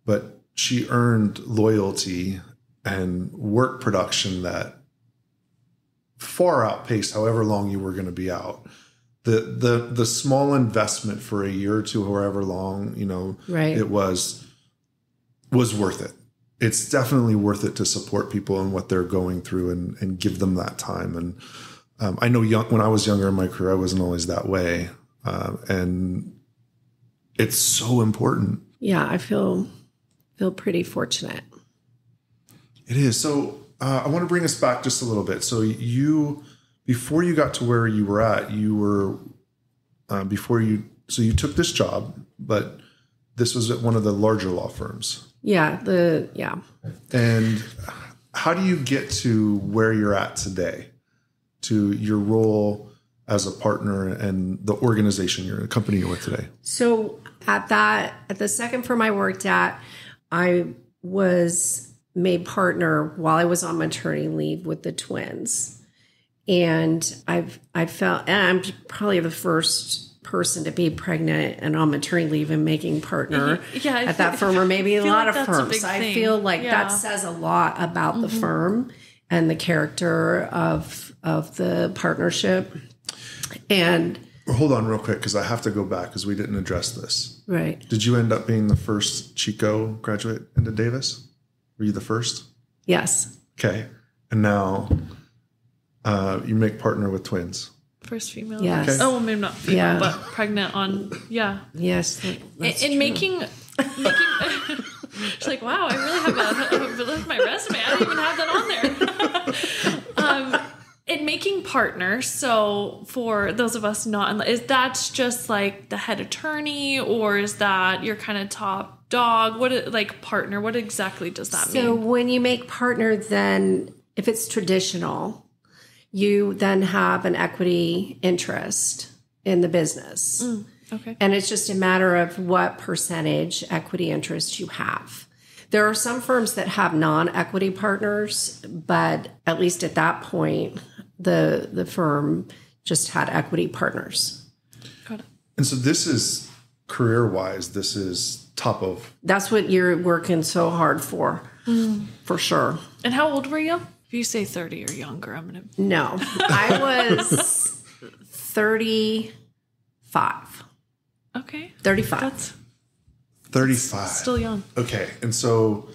but she earned loyalty and work production that far outpaced however long you were going to be out. The small investment for a year or two, however long, right, it was worth it. It's definitely worth it to support people and what they're going through and give them that time. And I know when I was younger in my career, I wasn't always that way. And it's so important. Yeah, I feel pretty fortunate. It is. So I want to bring us back just a little bit. So before you got to where you were at, so you took this job, but this was at one of the larger law firms. Yeah. And how do you get to where you're at today, to your role as a partner and the organization, the company you're with today? So at the second firm I worked at, I was made partner while I was on maternity leave with the twins. And I felt, and I'm probably the first person to be pregnant and on maternity leave and making partner at that firm, or maybe a lot of firms. I feel like that says a lot about the firm and the character of the partnership. And hold on real quick, because I have to go back because we didn't address this. Right. Did you end up being the first Chico graduate into Davis? Were you the first? Yes. Okay. And now you make partner with twins. First female. Yes. Okay. Oh, well, maybe not female, but pregnant on, Yes. In making She's like, wow, I really have my resume. I don't even have that on there. In making partners, so for those of us not, is that just like the head attorney, or is that your kind of top dog? What, like, partner, what exactly does that mean? So when you make partner, then if it's traditional, you then have an equity interest in the business. Okay. And it's just a matter of what percentage equity interest you have. There are some firms that have non-equity partners, but at least at that point, the firm just had equity partners. Got it. And so this is career-wise, this is top of. That's what you're working so hard for sure. And how old were you? If you say 30 or younger, I'm going to... No, I was 35. Okay. 35. That's 35. still young. Okay. And so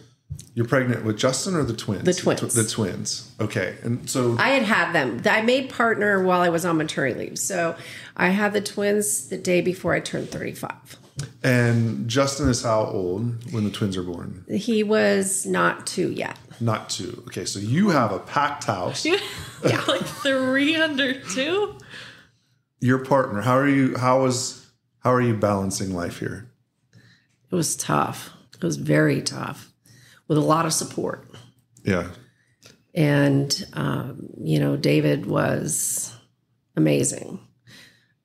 you're pregnant with Justin or the twins? The twins. The twins. Okay. And so I had them. I made partner while I was on maternity leave. So I had the twins the day before I turned 35. And Justin is how old when the twins are born? He was not 2 yet. Not 2. Okay. So you have a packed house. Yeah. Like 3 under 2? Your partner, how are you balancing life here? It was tough. It was very tough with a lot of support. Yeah. And, David was amazing.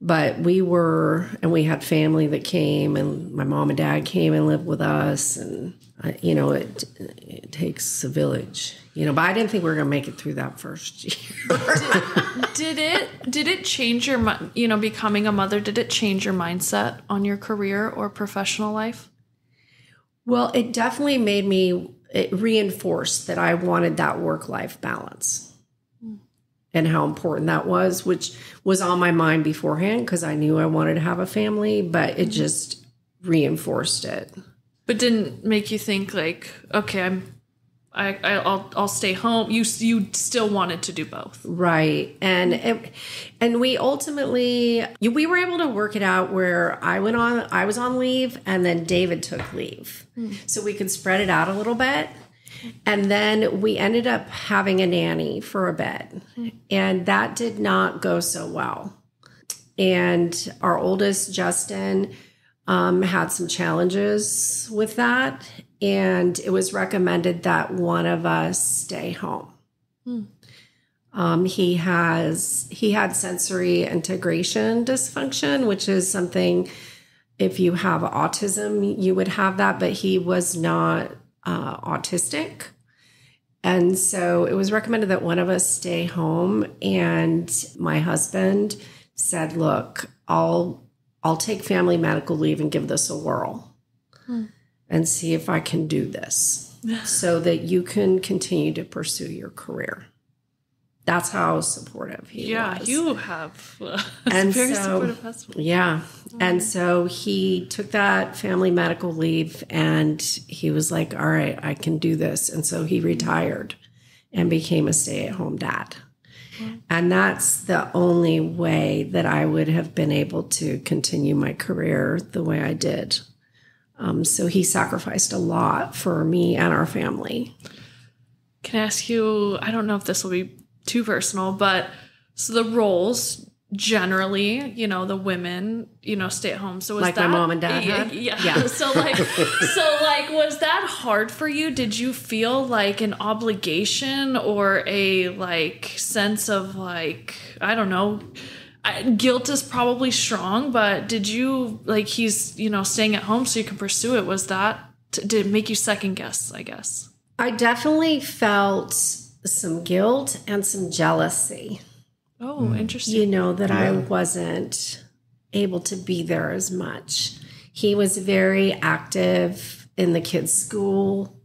But we had family that came, and my mom and dad came and lived with us. And, it takes a village, but I didn't think we were going to make it through that first year. Did it change your, becoming a mother, did it change your mindset on your career or professional life? Well, it definitely it reinforced that I wanted that work-life balance and how important that was, which was on my mind beforehand because I knew I wanted to have a family, but it just reinforced it. But didn't make you think like, okay, I'll stay home. You still wanted to do both, right? And we ultimately we were able to work it out where I was on leave, and then David took leave, so we could spread it out a little bit. And then we ended up having a nanny for a bit, and that did not go so well. And our oldest, Justin, had some challenges with that, and it was recommended that one of us stay home. He had sensory integration dysfunction, which is something, if you have autism, you would have that, but he was not autistic. And so it was recommended that one of us stay home, and my husband said, look, I'll take family medical leave and give this a whirl and see if I can do this so that you can continue to pursue your career. That's how supportive he was. Yeah, you have a and very so, supportive husband. Yeah. And so he took that family medical leave, and he was like, all right, I can do this. And so he retired and became a stay-at-home dad. And that's the only way that I would have been able to continue my career the way I did. So he sacrificed a lot for me and our family. Can I ask you, I don't know if this will be too personal, but so the roles generally, the women, stay at home. So was like that my mom and dad had? Yeah. So was that hard for you? Did you feel like an obligation or a sense of I don't know, guilt is probably strong, but did you he's, staying at home so you can pursue it? Was that, did it make you second guess, I guess? I definitely felt some guilt and some jealousy. Oh, interesting. That I wasn't able to be there as much. He was very active in the kids' school,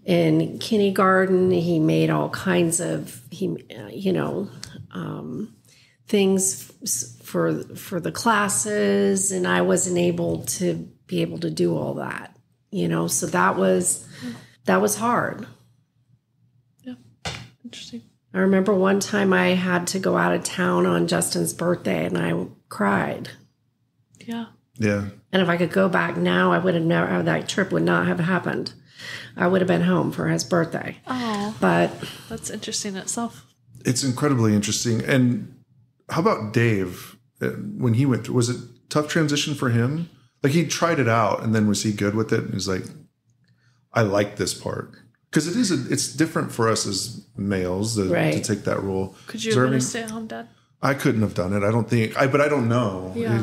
in kindergarten. He made all kinds of, things for the classes, and I wasn't able to be able to do all that, so that was hard. Yeah. Interesting. I remember one time I had to go out of town on Justin's birthday, and I cried. Yeah. Yeah. And if I could go back now, I would have never, that trip would not have happened. I would have been home for his birthday. Oh, but that's interesting in itself. It's incredibly interesting. And how about Dave? When he went through, was it tough transition for him? Like he tried it out, and then was he good with it? And he's like, I like this part. Because it's different for us as males to take that role. Could you have been a stay-at-home dad? I couldn't have done it. I don't think. But I don't know. Yeah.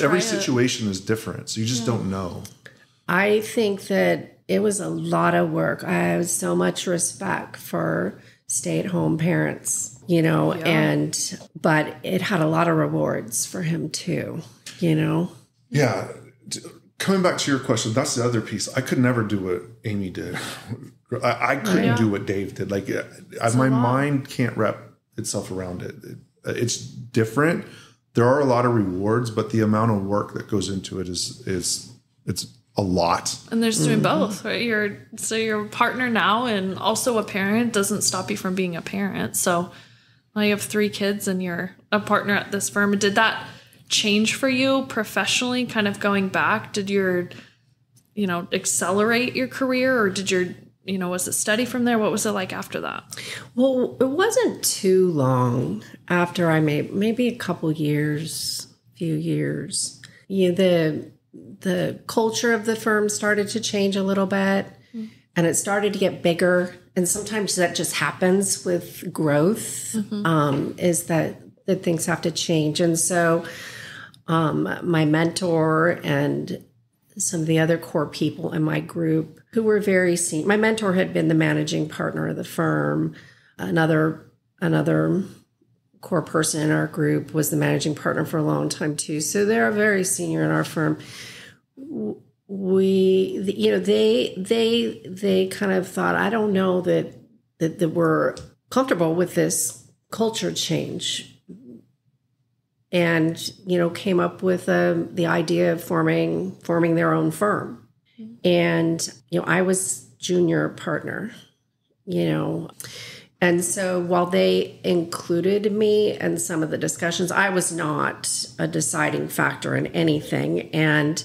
Every situation is different, so you just don't know. I think that it was a lot of work. I have so much respect for stay-at-home parents, but it had a lot of rewards for him too, Yeah. Coming back to your question, that's the other piece. I could never do what Amy did. I couldn't do what Dave did. Like my mind can't wrap itself around it. It's different. There are a lot of rewards, but the amount of work that goes into it is a lot. And there's doing both, right? You're a partner now and also a parent. Doesn't stop you from being a parent. So now you have 3 kids and you're a partner at this firm. Did that change for you professionally, kind of going back? Did your, accelerate your career, or did your, was it steady from there? What was it like after that? Well, it wasn't too long after I made maybe a few years. The culture of the firm started to change a little bit, and it started to get bigger. And sometimes that just happens with growth, is that things have to change. And so my mentor and some of the other core people in my group who were very senior. My mentor had been the managing partner of the firm. Another core person in our group was the managing partner for a long time too. So they're very senior in our firm. They kind of thought, I don't know that we're comfortable with this culture change. And, came up with the idea of forming their own firm. And, I was junior partner, And so while they included me in some of the discussions, I was not a deciding factor in anything. And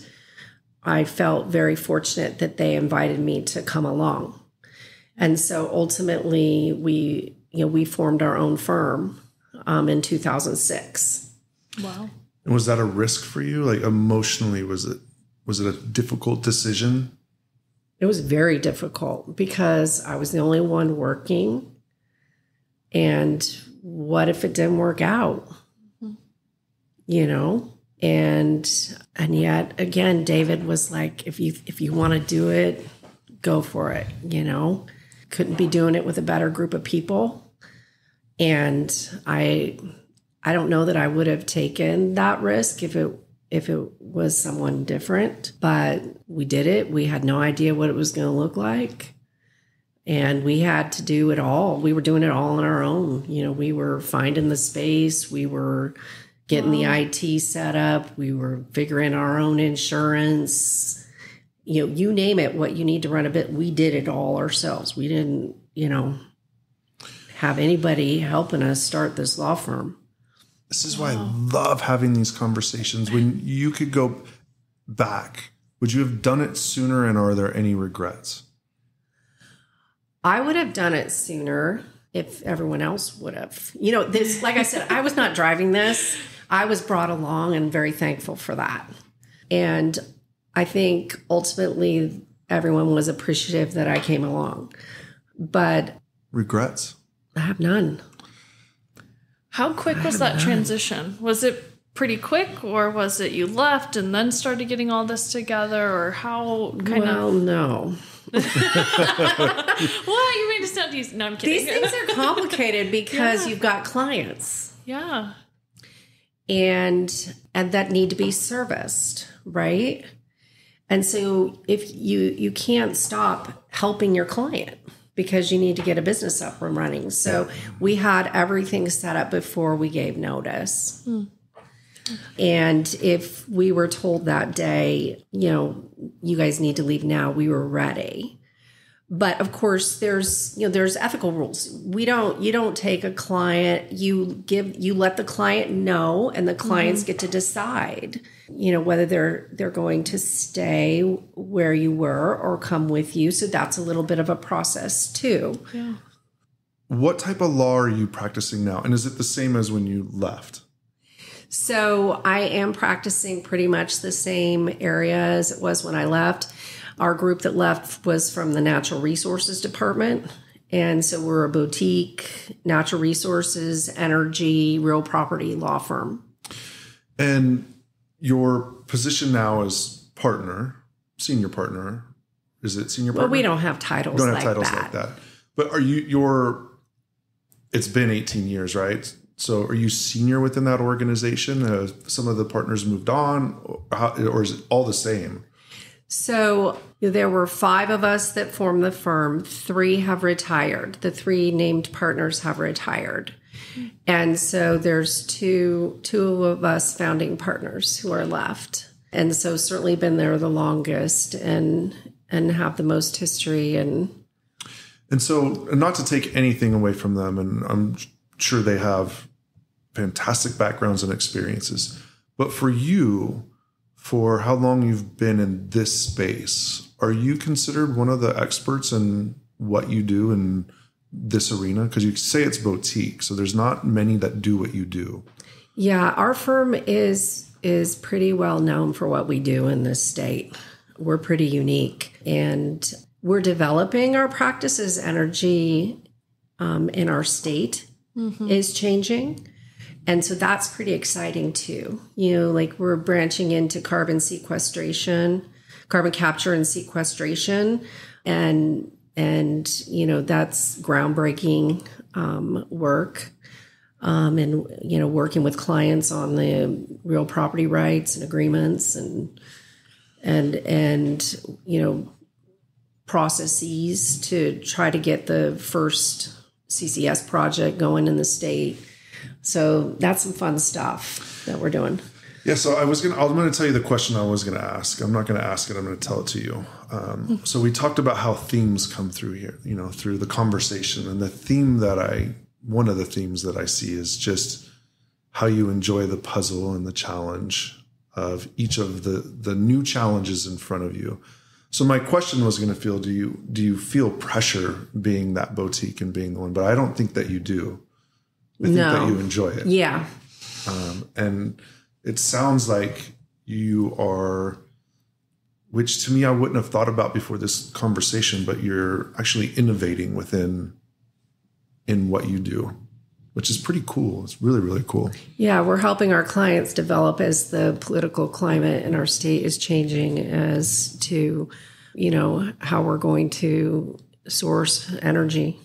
I felt very fortunate that they invited me to come along. And so ultimately we formed our own firm in 2006. Wow. And was that a risk for you? Like emotionally, was it a difficult decision? It was very difficult because I was the only one working. And what if it didn't work out? And yet again, David was like, if you want to do it, go for it. Couldn't be doing it with a better group of people. And I don't know that I would have taken that risk if it was someone different, but we did it. We had no idea what it was going to look like. And we had to do it all. We were doing it all on our own. We were finding the space. We were getting the IT set up. We were figuring our own insurance. You name it, what you need to run a bit. We did it all ourselves. We didn't, have anybody helping us start this law firm. This is why I love having these conversations. When you could go back, would you have done it sooner, and are there any regrets? I would have done it sooner if everyone else would have. This, like I said, I was not driving this. I was brought along and very thankful for that. And I think ultimately everyone was appreciative that I came along. But regrets? I have none. How quick was that transition? Was it pretty quick, or was it you left and then started getting all this together, or how kind of? Well, no. Well, you made it sound easy. No, I'm kidding. These things are complicated because you've got clients. Yeah. And that need to be serviced, right? And so if you can't stop helping your client because you need to get a business up and running. So we had everything set up before we gave notice. And if we were told that day, you guys need to leave now, we were ready. But of course, there's ethical rules. You don't take a client, you let the client know, and the clients get to decide, whether they're going to stay where you were or come with you. So that's a little bit of a process too. Yeah. What type of law are you practicing now? And is it the same as when you left? So I am practicing pretty much the same area as it was when I left. Our group that left was from the Natural Resources Department. And so we're a boutique, natural resources, energy, real property law firm. And your position now is senior partner. Is it senior partner? Well, we don't have titles like that. But it's been 18 years, right? So are you senior within that organization? Some of the partners moved on, or is it all the same? So there were 5 of us that formed the firm. 3 have retired. The 3 named partners have retired. And so there's two of us founding partners who are left. And so certainly been there the longest and have the most history. And so, not to take anything away from them, and I'm sure they have fantastic backgrounds and experiences, but for you, for how long you've been in this space, are you considered one of the experts in what you do in this arena? Because you say it's boutique, so there's not many that do what you do. Yeah, our firm is pretty well known for what we do in this state. We're pretty unique, and we're developing our practices. Energy in our state is changing. And so that's pretty exciting too. Like we're branching into carbon capture and sequestration. And that's groundbreaking work. And, working with clients on the real property rights and agreements and processes to try to get the first CCS project going in the state. So that's some fun stuff that we're doing. Yeah. So I'm going to tell you the question I was going to ask. I'm not going to ask it. I'm going to tell it to you. So we talked about how themes come through here, through the conversation, and one of the themes that I see is just how you enjoy the puzzle and the challenge of each of the new challenges in front of you. So my question was going to feel, do you feel pressure being that boutique and being the one? But I don't think that you do. I think that you enjoy it. Yeah. And it sounds like you are, which to me I wouldn't have thought about before this conversation, but you're actually innovating in what you do, which is pretty cool. It's really, really cool. Yeah, we're helping our clients develop as the political climate in our state is changing as to, how we're going to source energy.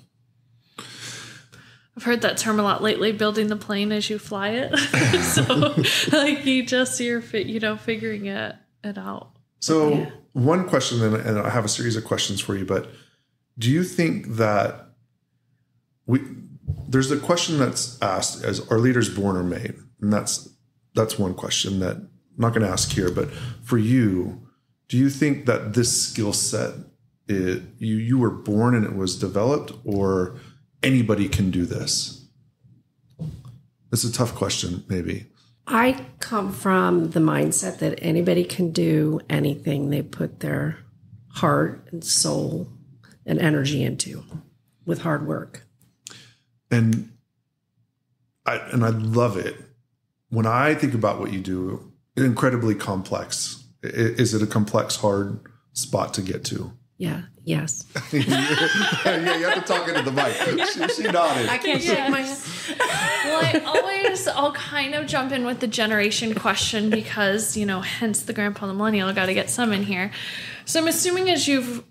I've heard that term a lot lately, building the plane as you fly it. So like you're figuring it out. So one question, and I have a series of questions for you, but do you think that there's a question that's asked as, are leaders born or made? And that's one question that I'm not going to ask here, but for you, do you think that this skill set, you were born and it was developed, or anybody can do this? It's a tough question, maybe. I come from the mindset that anybody can do anything they put their heart and soul and energy into with hard work. And I love it. When I think about what you do, incredibly complex. Is it a complex, hard spot to get to? Yeah. Yes. Yeah, you have to talk into the mic. She nodded. I can't shake my head. Well, I'll kind of jump in with the generation question because, hence the Grandpa the Millennial, got to get some in here. So I'm assuming as you've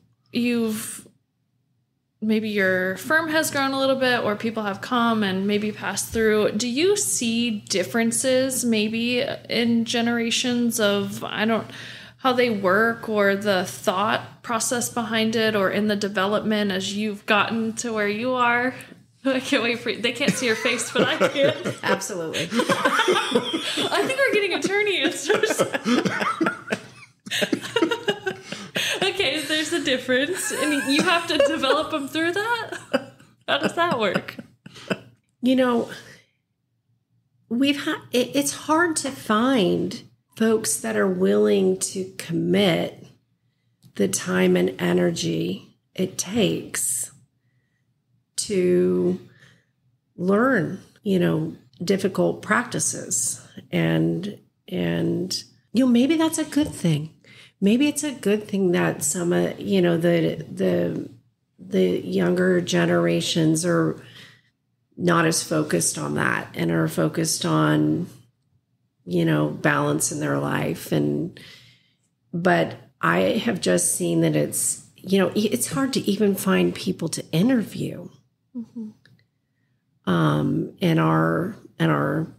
maybe your firm has grown a little bit, or people have come and maybe passed through. Do you see differences maybe in generations of, how they work, or the thought process behind it, or in the development as you've gotten to where you are? I can't wait for they can't see your face, but I can. Absolutely. I think we're getting attorney answers. Okay, there's a difference. difference, and you have to develop them through that? How does that work? You know, it's hard to find folks that are willing to commit the time and energy it takes to learn, difficult practices. And maybe that's a good thing. Maybe it's a good thing that some of, the younger generations are not as focused on that and are focused on, balance in their life. But I have just seen that it's hard to even find people to interview in our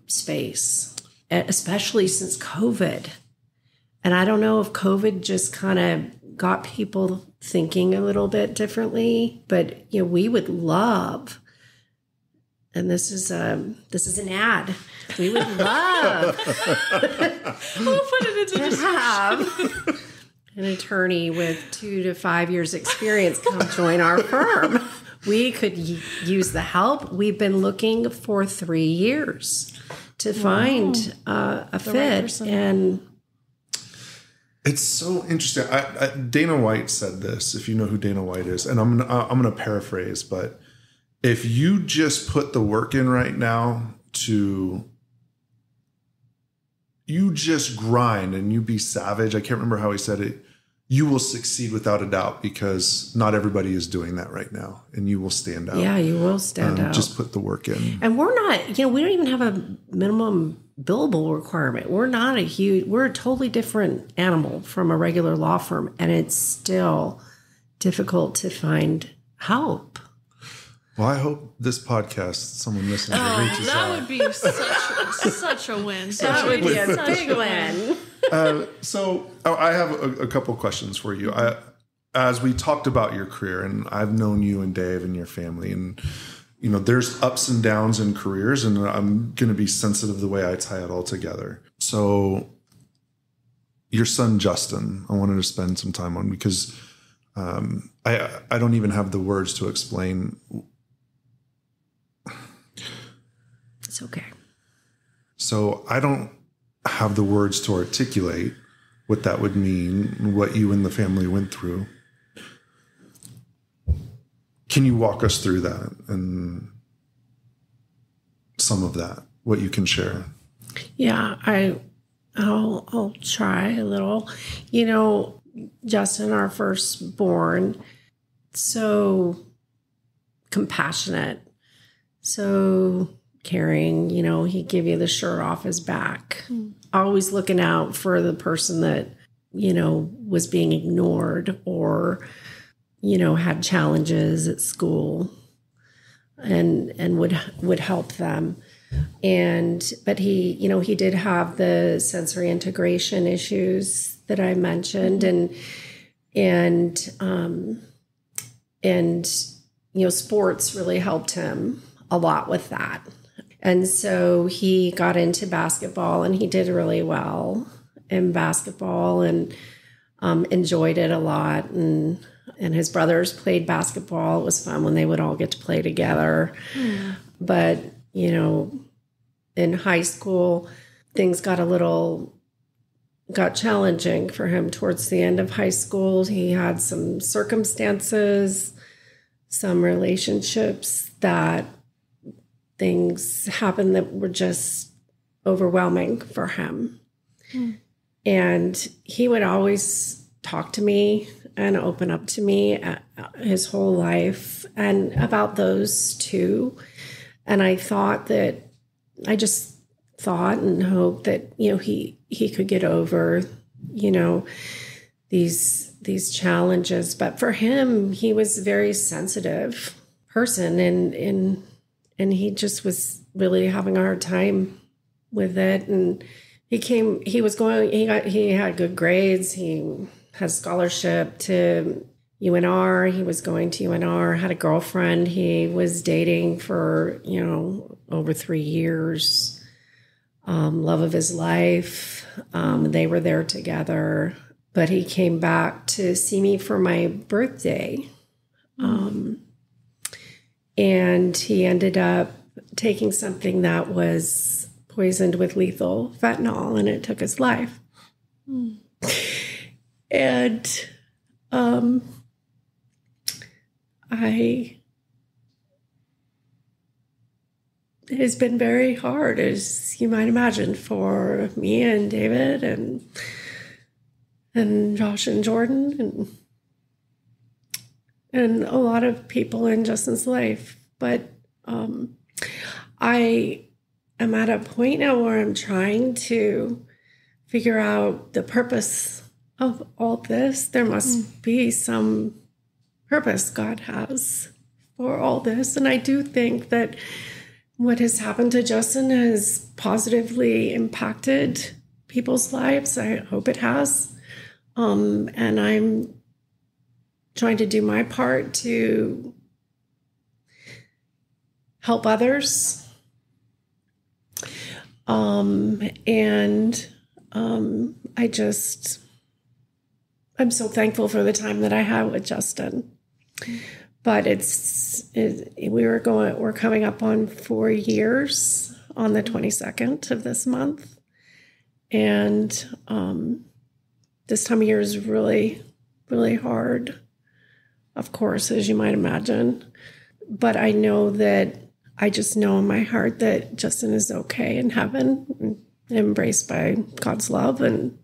space, especially since COVID. And I don't know if COVID just kind of got people thinking a little bit differently, but we would love, and this is an ad. We would love We'll put it into to have an attorney with 2 to 5 years experience come join our firm. We could use the help. We've been looking for 3 years to find a fit. Right, and it's so interesting. Dana White said this, if you know who Dana White is, and I'm gonna paraphrase, but if you just put the work in right now you just grind and you be savage. I can't remember how he said it. You will succeed without a doubt, because not everybody is doing that right now, and you will stand out. yeah, you will stand out. Just put the work in. And we're not, we don't even have a minimum billable requirement. We're a totally different animal from a regular law firm, and it's still difficult to find help. Well, I hope this podcast, someone listening reaches out. That would be such a win. That would be a big win. So I have a couple questions for you. As we talked about your career, and I've known you and Dave and your family, and there's ups and downs in careers, and I'm going to be sensitive the way I tie it all together. So your son, Justin, I wanted to spend some time on, because I don't even have the words to explain. It's okay. So I don't have the words to articulate what that would mean, what you and the family went through. Can you walk us through that and some of that, what you can share? Yeah, I'll try a little. Justin, our firstborn, so compassionate, so caring. He'd give you the shirt off his back, always looking out for the person that, was being ignored or, had challenges at school, and would help them. But he did have the sensory integration issues that I mentioned, and sports really helped him a lot with that. And so he got into basketball, and he did really well in basketball, and enjoyed it a lot. And his brothers played basketball. It was fun when they would all get to play together. But, in high school, things got challenging for him towards the end of high school. He had some circumstances, some relationships, that things happened that were just overwhelming for him. And he would always talk to me and open up to me his whole life, and about those two. And I just thought and hoped that, he could get over, these challenges. But for him, he was a very sensitive person, and he just was really having a hard time with it. And he had good grades. He had a scholarship to UNR. He was going to UNR, had a girlfriend he was dating for, over 3 years. Love of his life. They were there together. but he came back to see me for my birthday. And he ended up taking something that was poisoned with lethal fentanyl, and it took his life. And it has been very hard, as you might imagine, for me and David and Josh and Jordan and a lot of people in Justin's life. But I am at a point now where I'm trying to figure out the purpose of all this. There must be some purpose God has for all this. And I do think that what has happened to Justin has positively impacted people's lives. I hope it has. And I'm trying to do my part to help others. I'm so thankful for the time that I had with Justin. But we're coming up on 4 years on the 22nd of this month. And this time of year is really, really hard, of course, as you might imagine. But I just know in my heart that Justin is okay in heaven, embraced by God's love. And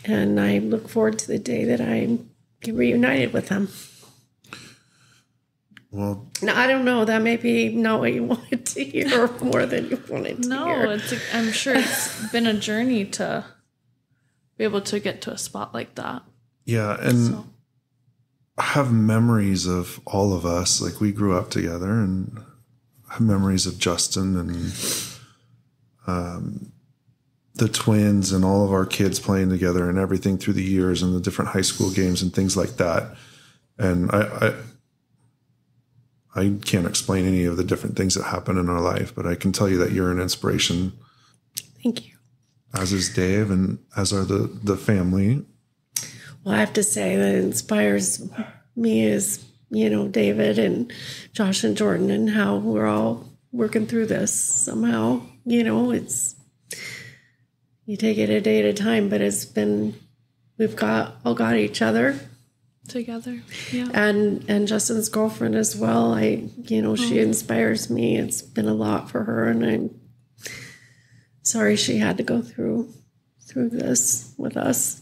I look forward to the day that I get reunited with him. Well, now, I don't know. That may be not what you wanted to hear more than you wanted to hear. No, I'm sure it's been a journey to be able to get to a spot like that. Yeah, and I have memories of all of us. Like, we grew up together, and I have memories of Justin and the twins and all of our kids playing together and everything through the years and the different high school games and things like that. And I can't explain any of the different things that happen in our life, but I can tell you that you're an inspiration. Thank you. As is Dave, and as are the family. Well, I have to say that inspires me is, David and Josh and Jordan, and how we're all working through this somehow. You take it a day at a time, but we've all got each other Together. Yeah. And Justin's girlfriend as well. She inspires me. It's been a lot for her, and I'm sorry she had to go through this with us,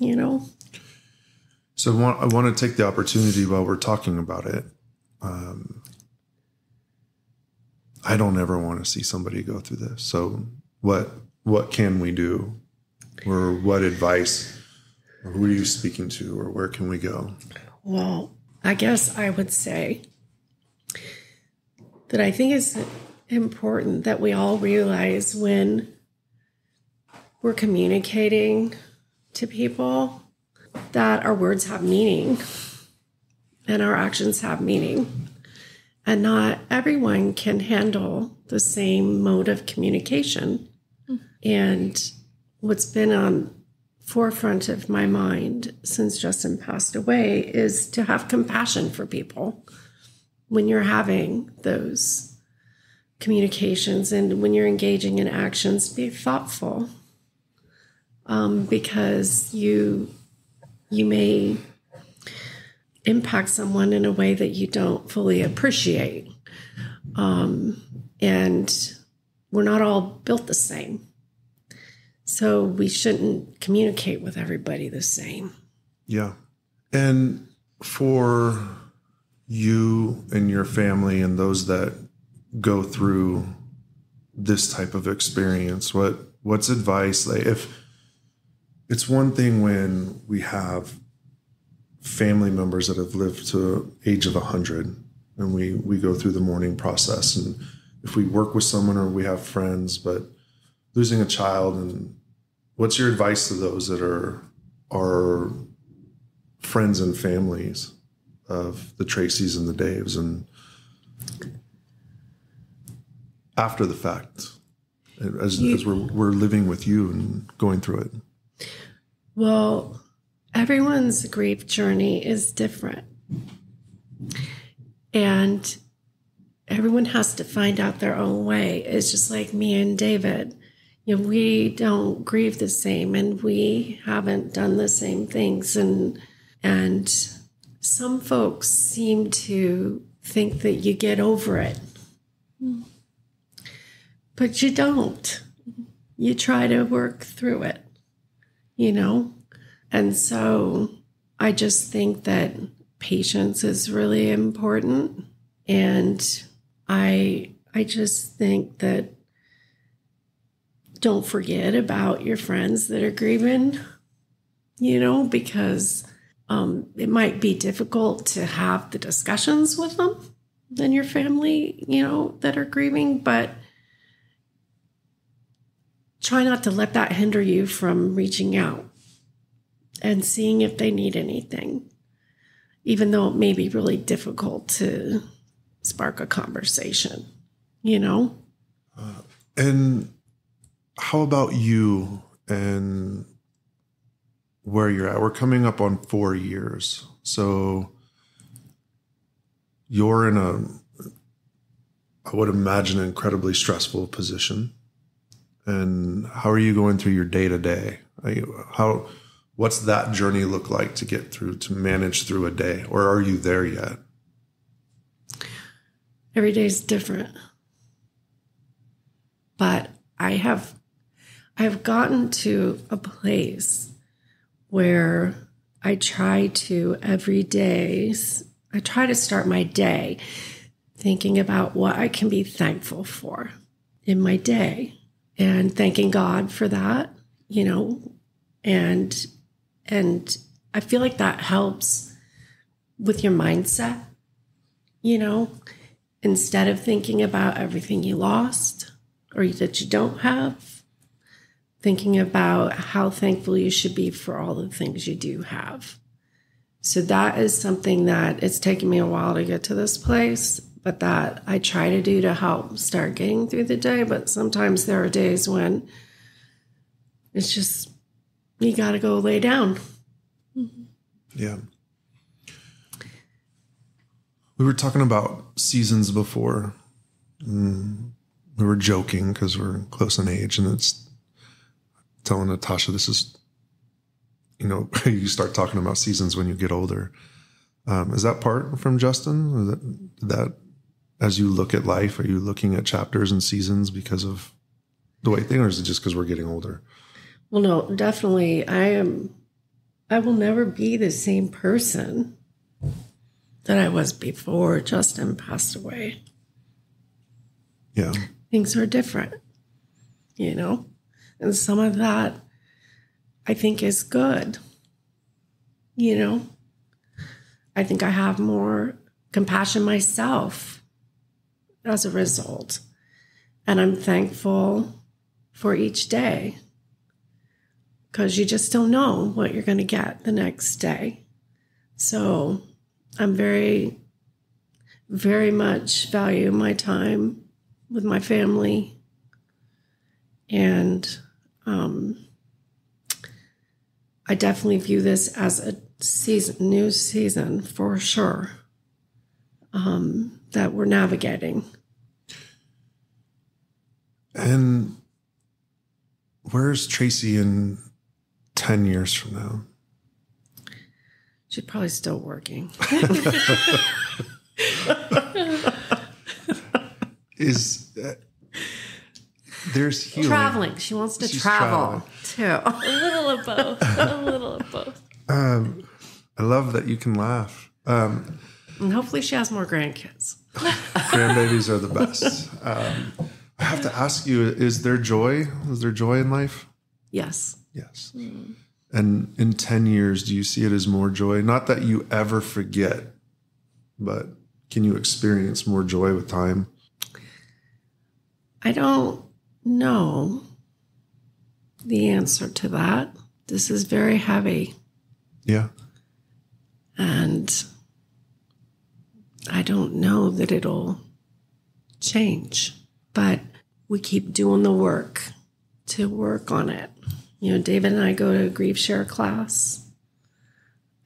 So I want to take the opportunity while we're talking about it. I don't ever want to see somebody go through this. So what can we do? Or what advice? Or who are you speaking to? Or where can we go? Well, I guess I would say that I think it's important that we all realize when we're communicating to people that our words have meaning and our actions have meaning. And not everyone can handle the same mode of communication. And what's been on forefront of my mind since Justin passed away is to have compassion for people when you're having those communications and when you're engaging in actions. Be thoughtful, because you may impact someone in a way that you don't fully appreciate. And we're not all built the same. So we shouldn't communicate with everybody the same. Yeah. And for you and your family and those that go through this type of experience, what's advice? Like, if it's one thing when we have family members that have lived to age of 100 and we go through the mourning process, and if we work with someone or we have friends, but losing a child, and what's your advice to those that are friends and families of the Tracys and the Daves, and after the fact, as we're living with you and going through it? Well, everyone's grief journey is different. And everyone has to find out their own way. It's just like me and David. We don't grieve the same, and we haven't done the same things. And some folks seem to think that you get over it. But you don't. You try to work through it, And so I just think that patience is really important. And I just think that don't forget about your friends that are grieving, because it might be difficult to have the discussions with them and your family, that are grieving, but try not to let that hinder you from reaching out and seeing if they need anything, even though it may be really difficult to spark a conversation, And how about you and where you're at? We're coming up on 4 years. So you're in I would imagine, an incredibly stressful position. And how are you going through your day to day? What's that journey look like to manage through a day? Or are you there yet? Every day is different. But I've gotten to a place where I try to start my day thinking about what I can be thankful for in my day and thanking God for that, and I feel like that helps with your mindset, instead of thinking about everything you lost or that you don't have, thinking about how thankful you should be for all the things you do have. So that is something that it's taken me a while to get to this place, but that I try to do to help start getting through the day. But sometimes there are days when it's just, you got to go lay down. Yeah. We were talking about seasons before. We were joking because we're close in age, and it's telling Natasha this is, you start talking about seasons when you get older. Is that part from Justin? Is that as you look at life, are you looking at chapters and seasons because of the way things, or is it just because we're getting older? Well, no, definitely. I will never be the same person that I was before Justin passed away. Yeah. Things are different, and some of that I think is good. I think I have more compassion myself as a result. And I'm thankful for each day because you just don't know what you're going to get the next day. So I'm very, very much value my time with my family. And I definitely view this as a new season for sure, that we're navigating. And where's Tracy in 10 years from now? She's probably still working. There's healing. Traveling. She wants to travel too. A little of both. A little of both. I love that you can laugh. And hopefully she has more grandkids. Grandbabies are the best. I have to ask you, is there joy? Is there joy in life? Yes. Yes. And in 10 years, do you see it as more joy? Not that you ever forget, but can you experience more joy with time? I don't know the answer to that. This is very heavy. Yeah. And I don't know that it'll change, but we keep doing the work to work on it, David and I go to a grief share class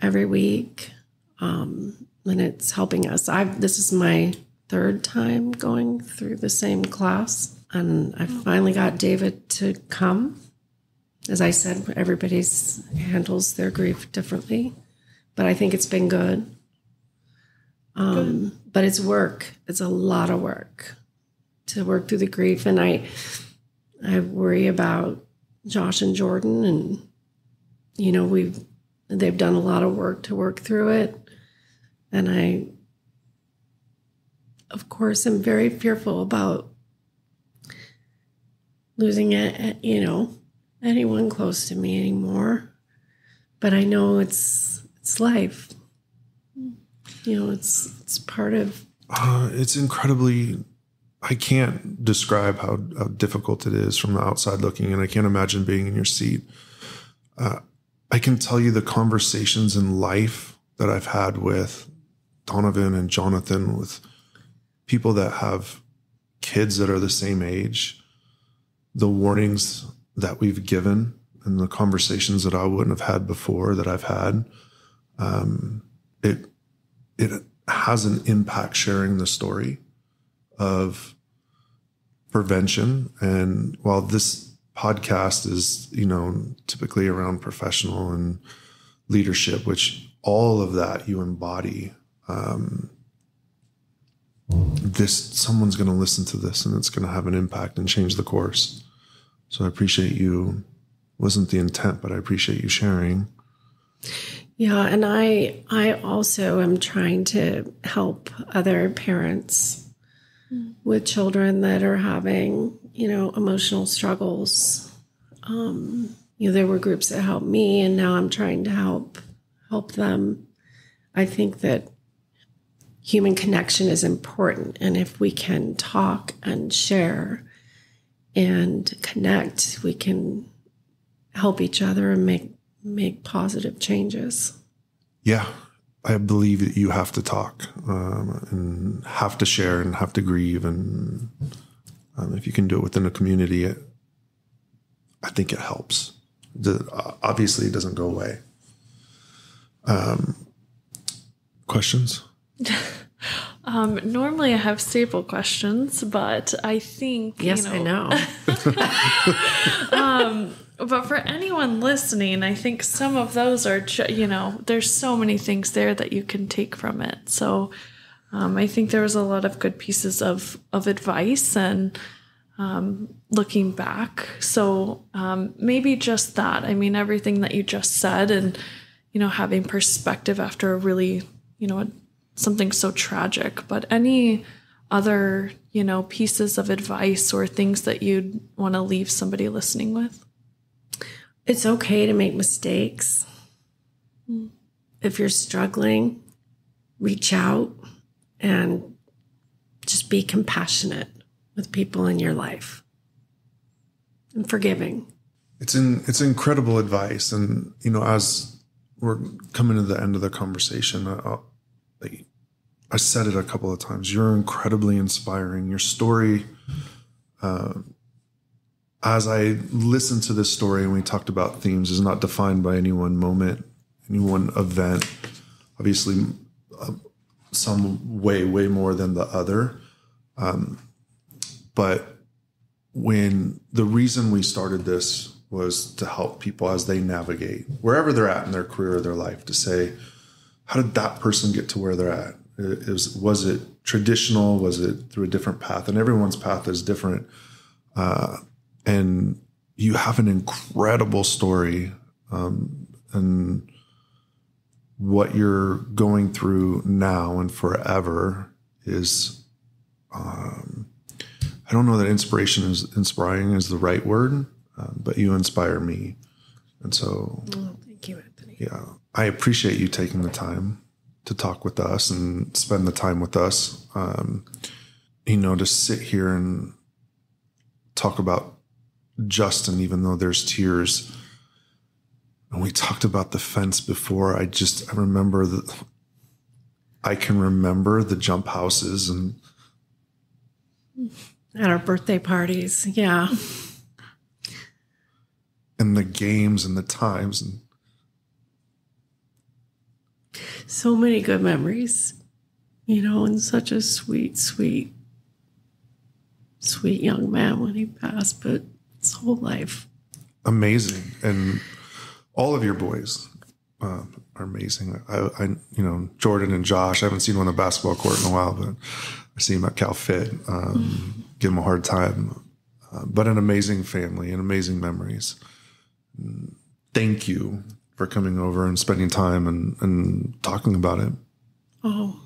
every week, and it's helping us. This is my third time going through the same class, and I finally got David to come. As I said, everybody handles their grief differently, but I think it's been good. But it's work. It's a lot of work to work through the grief, and I worry about Josh and Jordan, and they've done a lot of work to work through it, and I, of course, am very fearful about losing anyone close to me anymore. But I know it's life. It's part of. It's incredibly. I can't describe how difficult it is from the outside looking, and I can't imagine being in your seat. I can tell you the conversations in life that I've had with Donovan and Jonathan, with people that have kids that are the same age, the warnings that we've given and the conversations that I wouldn't have had before that I've had. It has an impact sharing the story of prevention. And while this podcast is, typically around professional and leadership, which all of that you embody, someone's going to listen to this and it's going to have an impact and change the course. So I appreciate you. Wasn't the intent, but I appreciate you sharing. Yeah, and I also am trying to help other parents with children that are having, emotional struggles. There were groups that helped me, and now I'm trying to help them. I think that human connection is important, and if we can talk and share and connect, we can help each other and make positive changes. Yeah, I believe that you have to talk and have to share and have to grieve. And if you can do it within a community, I think it helps. Obviously, it doesn't go away. Questions? Normally I have staple questions, but I think, yes, I know. But for anyone listening, I think some of those are, there's so many things there that you can take from it. So I think there was a lot of good pieces of advice and looking back. So maybe just that. I mean, everything that you just said and, having perspective after a really, something so tragic. But any other, pieces of advice or things that you'd want to leave somebody listening with? It's okay to make mistakes. If you're struggling, reach out and just be compassionate with people in your life and forgiving. It's incredible advice. And, as we're coming to the end of the conversation, I said it a couple of times. You're incredibly inspiring. Your story, as I listened to this story and we talked about themes, is not defined by any one moment, any one event. Obviously, some way more than the other. But when the reason we started this was to help people as they navigate wherever they're at in their career or their life, to say, how did that person get to where they're at? Was it traditional? Was it through a different path? And everyone's path is different. And you have an incredible story. And what you're going through now and forever is, I don't know that inspiring is the right word, but you inspire me. And so, thank you, Anthony. Yeah, I appreciate you taking the time to talk with us and spend the time with us, to sit here and talk about Justin, even though there's tears. And we talked about the fence before. I remember I can remember the jump houses and at our birthday parties. Yeah. And and the games and the times. And so many good memories, and such a sweet, sweet, sweet young man when he passed, but his whole life. Amazing. And all of your boys are amazing. I Jordan and Josh, I haven't seen them on the basketball court in a while, but I see them at Cal Fit, give them a hard time. But an amazing family and amazing memories. Thank you for coming over and spending time and talking about it. Oh,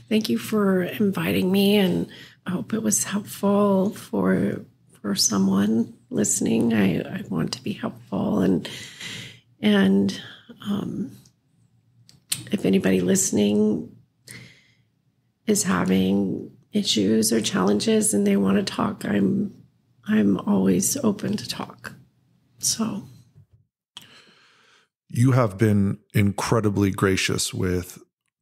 thank you for inviting me, and I hope it was helpful for someone listening. I want to be helpful, and if anybody listening is having issues or challenges and they want to talk, I'm always open to talk. So you have been incredibly gracious with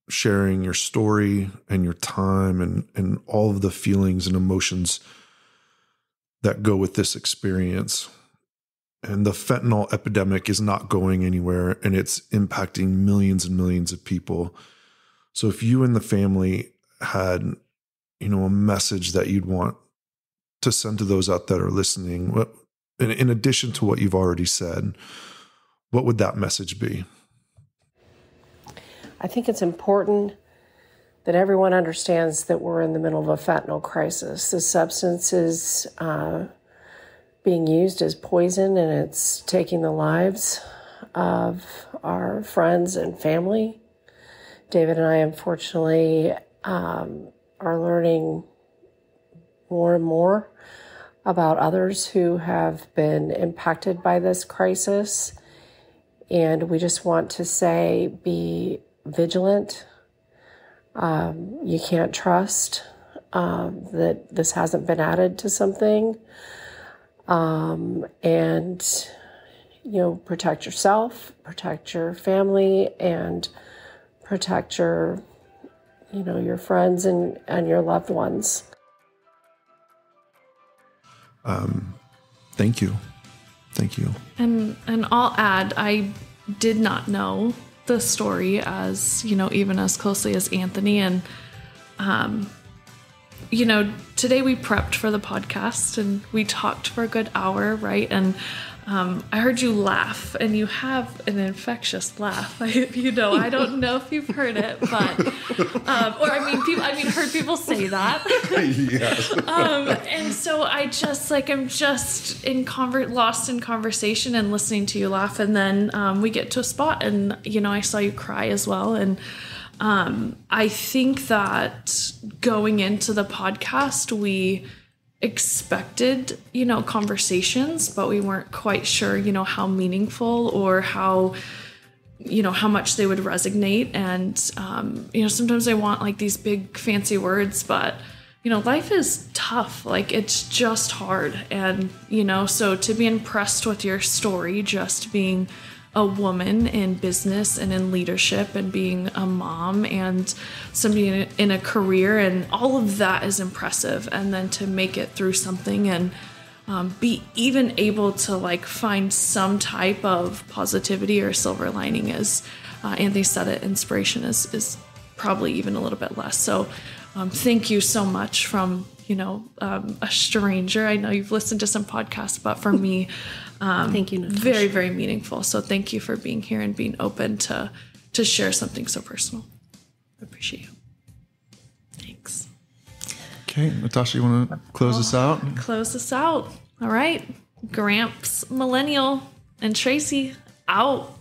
sharing your story and your time and all of the feelings and emotions that go with this experience. And the fentanyl epidemic is not going anywhere, and it's impacting millions and millions of people. So if you and the family had, a message that you'd want to send to those out that are listening, in addition to what you've already said, what would that message be? I think it's important that everyone understands that we're in the middle of a fentanyl crisis. The substance is being used as poison, and it's taking the lives of our friends and family. David and I, unfortunately, are learning more and more about others who have been impacted by this crisis. And we just want to say, be vigilant. You can't trust that this hasn't been added to something. And, protect yourself, protect your family, and protect your friends and your loved ones. Thank you. Thank you. And I'll add, I did not know the story as, even as closely as Anthony. And, today we prepped for the podcast and we talked for a good hour, right? And I heard you laugh, and you have an infectious laugh. I don't know if you've heard it, but heard people say that. Yes. And so I just I'm just lost in conversation and listening to you laugh, and then we get to a spot, and I saw you cry as well, and I think that going into the podcast, we expected, conversations, but we weren't quite sure, how meaningful or how much they would resonate. And, sometimes I want these big fancy words, but, life is tough. It's just hard. And, so to be impressed with your story, just being a woman in business and in leadership and being a mom and somebody in a career, and all of that is impressive. And then to make it through something and be even able to find some type of positivity or silver lining, as Anthony said it, inspiration is probably even a little bit less. So thank you so much from, a stranger. I know you've listened to some podcasts, but for me, thank you, Natasha. Very, very meaningful. So thank you for being here and being open to share something so personal. I appreciate you. Thanks. Okay, Natasha, you want to close us out? Close us out. All right. Gramps Millennial and Tracy out.